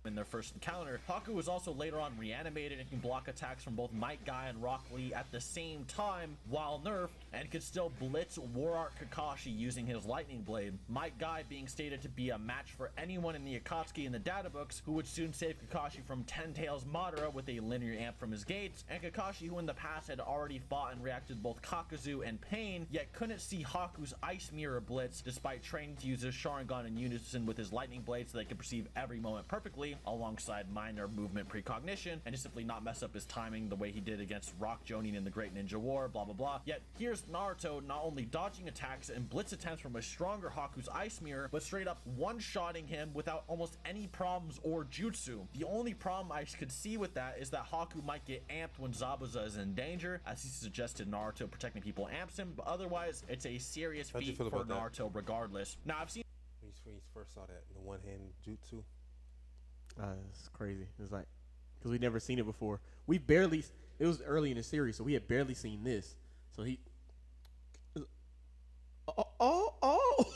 In their first encounter, Haku was also later on reanimated and can block attacks from both Might Guy and Rock Lee at the same time while nerfed, and could still blitz War Art Kakashi using his lightning blade. Might Guy being stated to be a match for anyone in the Akatsuki in the data books, who would soon save Kakashi from Ten Tails Madara with a linear amp from his gates, and Kakashi, who in the past had already fought and reacted both Kakuzu and Pain, yet couldn't see Haku's Ice Mirror blitz despite training to use his Sharingan in unison with his lightning blade so they could perceive every moment perfectly, alongside minor movement precognition, and to simply not mess up his timing the way he did against Rock Jonin in the Great Ninja War, blah blah blah. Yet here's Naruto not only dodging attacks and blitz attempts from a stronger Haku's Ice Mirror, but straight up one-shotting him without almost any problems or jutsu. The only problem I could see with that is that Haku might get amped when Zabuza is in danger, as he suggested Naruto protecting people amps him, but otherwise it's a serious feat for Naruto regardless. Now I've seen when you first saw that, the one-hand jutsu. It's crazy. It's like, because we'd never seen it before. It was early in the series, so we had barely seen this. So he. Oh.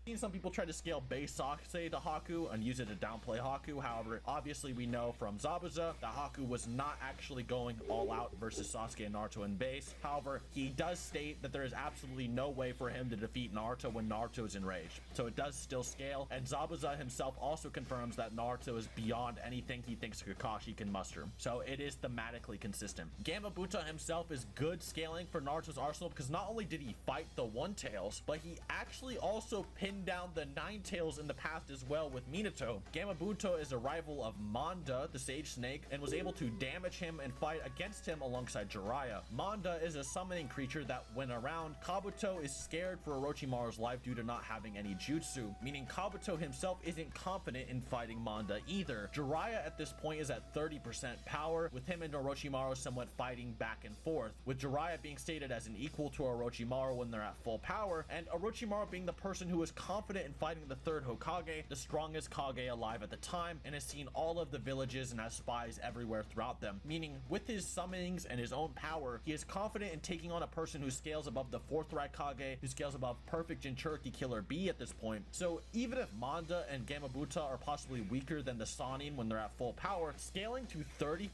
Seen some people try to scale base Sasuke to Haku and use it to downplay Haku. However, obviously we know from Zabuza that Haku was not actually going all out versus Sasuke and Naruto in base. However, he does state that there is absolutely no way for him to defeat Naruto when Naruto is enraged. So it does still scale, and Zabuza himself also confirms that Naruto is beyond anything he thinks Kakashi can muster. So it is thematically consistent. Gamabunta himself is good scaling for Naruto's arsenal because not only did he fight the One Tails, but he actually also pinned down the Nine Tails in the past as well with Minato. Gamabunta is a rival of Manda, the Sage Snake, and was able to damage him and fight against him alongside Jiraiya. Manda is a summoning creature that, when around, Kabuto is scared for Orochimaru's life due to not having any jutsu, meaning Kabuto himself isn't confident in fighting Manda either. Jiraiya at this point is at 30% power, with him and Orochimaru somewhat fighting back and forth, with Jiraiya being stated as an equal to Orochimaru when they're at full power, and Orochimaru being the person who is confident in fighting the third Hokage, the strongest Kage alive at the time, and has seen all of the villages and has spies everywhere throughout them, meaning with his summonings and his own power, he is confident in taking on a person who scales above the fourth Raikage, who scales above perfect Jinchuriki Killer B at this point. So even if Manda and Gamabunta are possibly weaker than the Sannin when they're at full power, scaling to 30%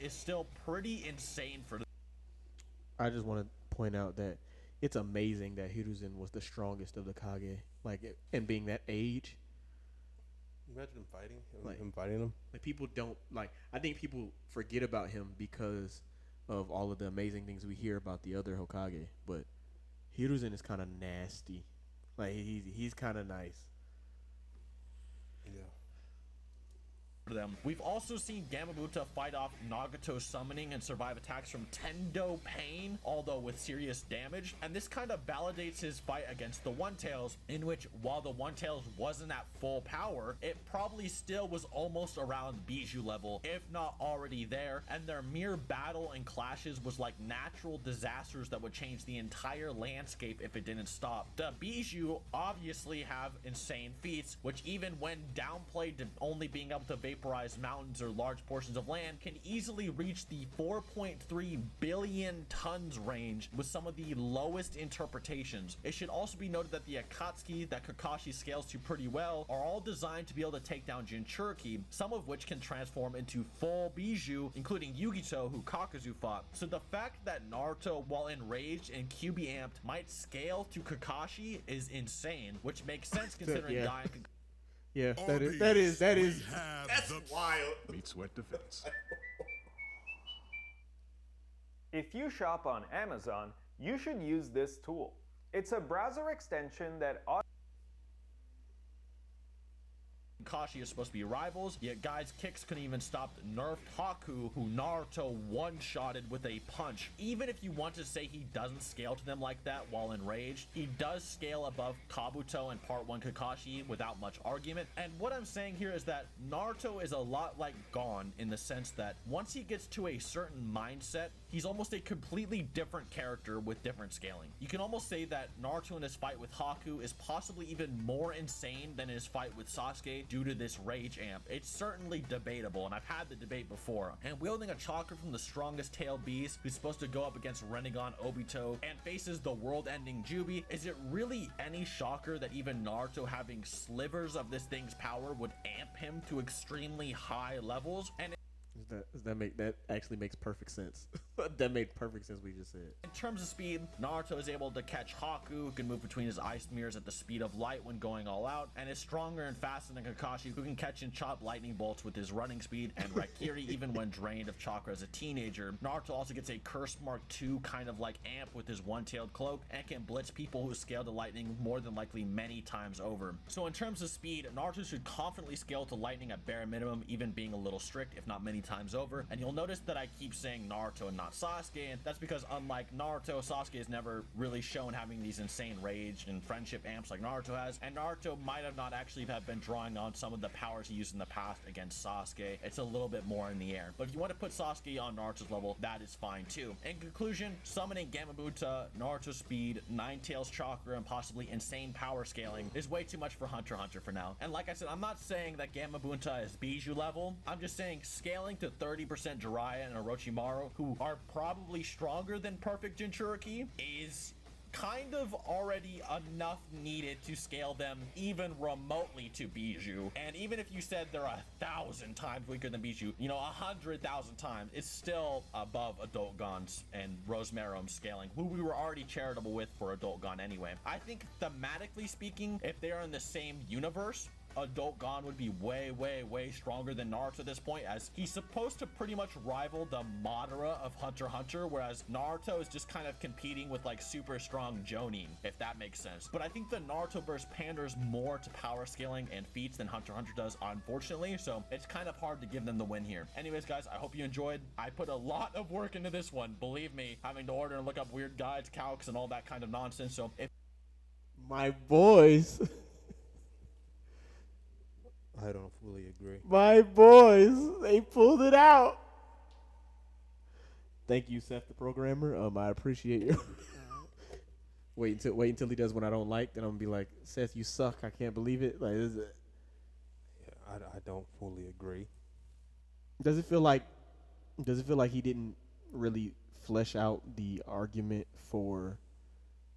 is still pretty insane for the. I just want to point out that it's amazing that Hiruzen was the strongest of the Kage, and being that age. Imagine him fighting, him fighting him. Like people don't I think people forget about him because of all of the amazing things we hear about the other Hokage, but Hiruzen is kind of nasty. Like he's kind of nice. Yeah. Them. We've also seen Gamabunta fight off Nagato summoning and survive attacks from Tendo Pain, although with serious damage, and this kind of validates his fight against the One Tails, in which while the One Tails wasn't at full power, it probably still was almost around Bijou level, if not already there, and their mere battle and clashes was like natural disasters that would change the entire landscape if it didn't stop. The Bijou obviously have insane feats, which even when downplayed to only being able to vaporize mountains or large portions of land, can easily reach the 4.3 billion tons range with some of the lowest interpretations. It should also be noted that the Akatsuki that Kakashi scales to pretty well are all designed to be able to take down Jinchuriki, some of which can transform into full Bijou, including Yugito, who Kakazu fought. So the fact that Naruto, while enraged and QB amped, might scale to Kakashi is insane, which makes sense considering Yeah. Guy and Yeah, that is that's wild. Meets wet defense. If you shop on Amazon, you should use this tool. It's a browser extension that Kakashi are supposed to be rivals, yet Guy's kicks couldn't even stop nerfed Haku, who Naruto one-shotted with a punch. Even if you want to say he doesn't scale to them like that while enraged, he does scale above Kabuto and Part 1 Kakashi without much argument. And what I'm saying here is that Naruto is a lot like Gon in the sense that once he gets to a certain mindset, he's almost a completely different character with different scaling. You can almost say that Naruto in his fight with Haku is possibly even more insane than his fight with Sasuke due to this rage amp. It's certainly debatable, and I've had the debate before. And wielding a chakra from the strongest tail beast, who's supposed to go up against Rinnegan Obito and faces the world-ending Jubi, is it really any shocker that even Naruto having slivers of this thing's power would amp him to extremely high levels? And That actually makes perfect sense. That made perfect sense what you just said. in terms of speed, Naruto is able to catch Haku, who can move between his ice mirrors at the speed of light when going all out, and is stronger and faster than Kakashi, who can catch and chop lightning bolts with his running speed, and Raikiri even when drained of chakra as a teenager. Naruto also gets a Curse Mark II kind of like amp with his one-tailed cloak, and can blitz people who scale to lightning more than likely many times over. So in terms of speed, Naruto should confidently scale to lightning at bare minimum, even being a little strict, if not many times over. And you'll notice that I keep saying Naruto and not Sasuke, and that's because unlike Naruto, Sasuke has never really shown having these insane rage and friendship amps like Naruto has, and Naruto might have not actually have been drawing on some of the powers he used in the past against Sasuke. It's a little bit more in the air. But if you want to put Sasuke on Naruto's level, that is fine too. In conclusion, summoning Gamabunta, Naruto speed, Nine Tails chakra, and possibly insane power scaling is way too much for Hunter x Hunter for now. And like I said, I'm not saying that Gamabunta is Bijou level. I'm just saying scaling to 30% Jiraiya and Orochimaru, who are are probably stronger than perfect Jinchuriki is kind of already enough needed to scale them even remotely to Bijou. And even if you said they're 1,000 times weaker than Bijou, 100,000 times, it's still above Adult Gon's and Rosmerum's scaling, who we were already charitable with for Adult Gon anyway. I think thematically speaking, if they are in the same universe, Adult Gon would be way, way, way stronger than Naruto at this point, as he's supposed to pretty much rival the Madara of Hunter x Hunter, whereas Naruto is just kind of competing with like super strong Jonin, if that makes sense. But I think the Narutoverse panders more to power scaling and feats than Hunter x Hunter does, unfortunately, so it's kind of hard to give them the win here. Anyways, guys, I hope you enjoyed. I put a lot of work into this one, believe me, having to order and look up weird guides, calcs, and all that kind of nonsense, so if My boys. I don't fully agree. My boys, they pulled it out. Thank you, Seth, the programmer. I appreciate you. wait until he does what I don't like. Then I'm gonna be like, Seth, you suck. I can't believe it. Like, Yeah, I don't fully agree. does it feel like he didn't really flesh out the argument for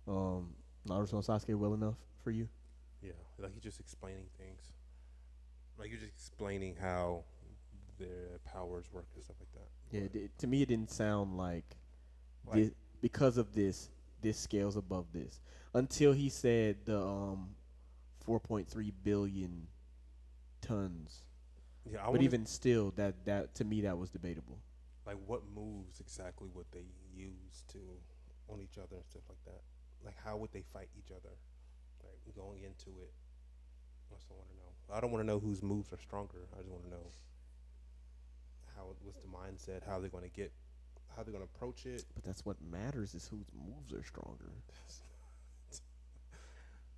Naruto and Sasuke well enough for you? Yeah, like he's just explaining things. Like you're just explaining how their powers work and stuff like that. Yeah, to me it didn't sound like because of this scales above this until he said the 4.3 billion tons. Yeah, but even still, that to me that was debatable. Like what moves exactly would they use to on each other and stuff like that? Like how would they fight each other? Like going into it. I also want to know. I don't want to know whose moves are stronger. I just want to know what's the mindset, how they're going to approach it. But that's what matters is whose moves are stronger.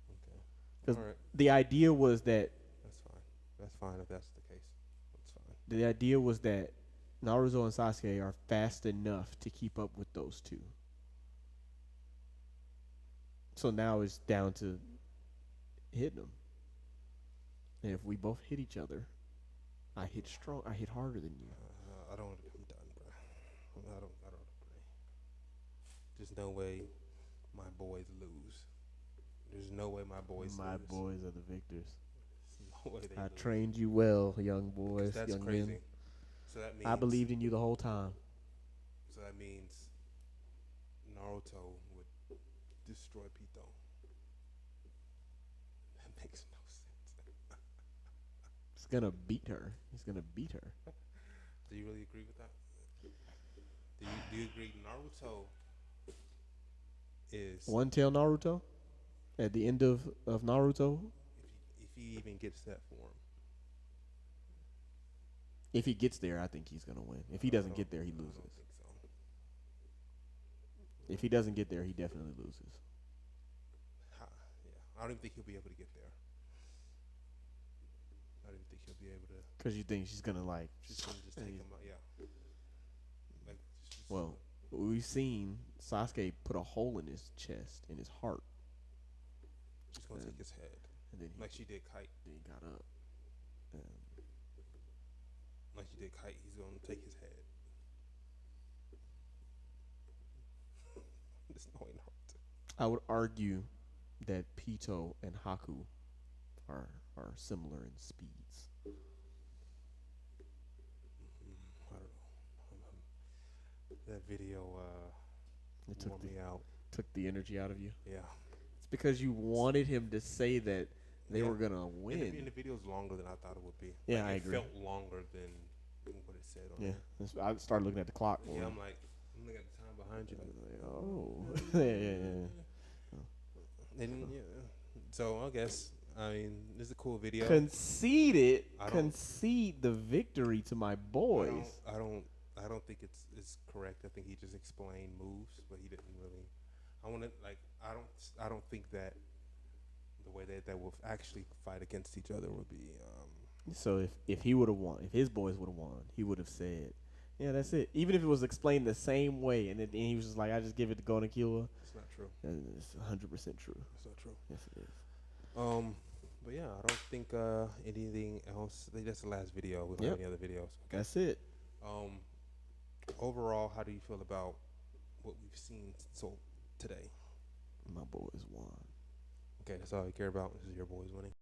Okay. Because right. the idea was that. That's fine. That's fine if that's the case. That's fine. The idea was that Naruto and Sasuke are fast enough to keep up with those two. So now it's down to hitting them. And if we both hit each other, I hit harder than you. I don't. I'm done, bro. I don't agree. There's no way my boys lose. There's no way my boys. My lose. boys are the victors. There's no way they lose. Trained you well, young boys, that's young crazy. men. So that means I believed in you the whole time. So that means Naruto would destroy Pito. That makes no sense. He's gonna beat her. He's gonna beat her. Do you really agree with that? Do you agree Naruto is One Tail Naruto? At the end of Naruto? If he even gets that form. If he gets there, I think he's gonna win. If he doesn't get there, he loses. I don't think so. If he doesn't get there, he definitely loses. Yeah, I don't even think he'll be able to get there. I don't even think he'll be able to. Because you think she's gonna like. She's gonna just take him out, yeah. Like, well, we've seen Sasuke put a hole in his chest, in his heart. She's gonna take his head, and then like she did Kite. Then he got up. Like she did Kite, he's gonna take his head. There's no way Naruto. I would argue that Pito and Haku are similar in speeds. I don't know. That video wore me out. Took the energy out of you. Yeah. It's because you wanted him to say that they were gonna win. And the video's longer than I thought it would be. Yeah, like, I it agree. felt longer than what it said on it. I started looking at the clock. Yeah, I'm looking at the time behind you. Like, oh. yeah. And yeah. So I guess this is a cool video. Concede the victory to my boys. I don't think it's correct. I think he just explained moves, but he didn't really. I don't think that the way that will actually fight against each other would be. So if he would have won, if his boys would have won, he would have said, "Yeah, that's it." Even if it was explained the same way, and he was just like, "I just give it to Gon and Killua." It's not true. It's 100% true. It's not true. Yes, it is. But yeah, I don't think anything else. I think that's the last video. We don't have any other videos. Okay. That's it. overall, how do you feel about what we've seen so today? My boys won. Okay, that's all you care about. This is your boys winning.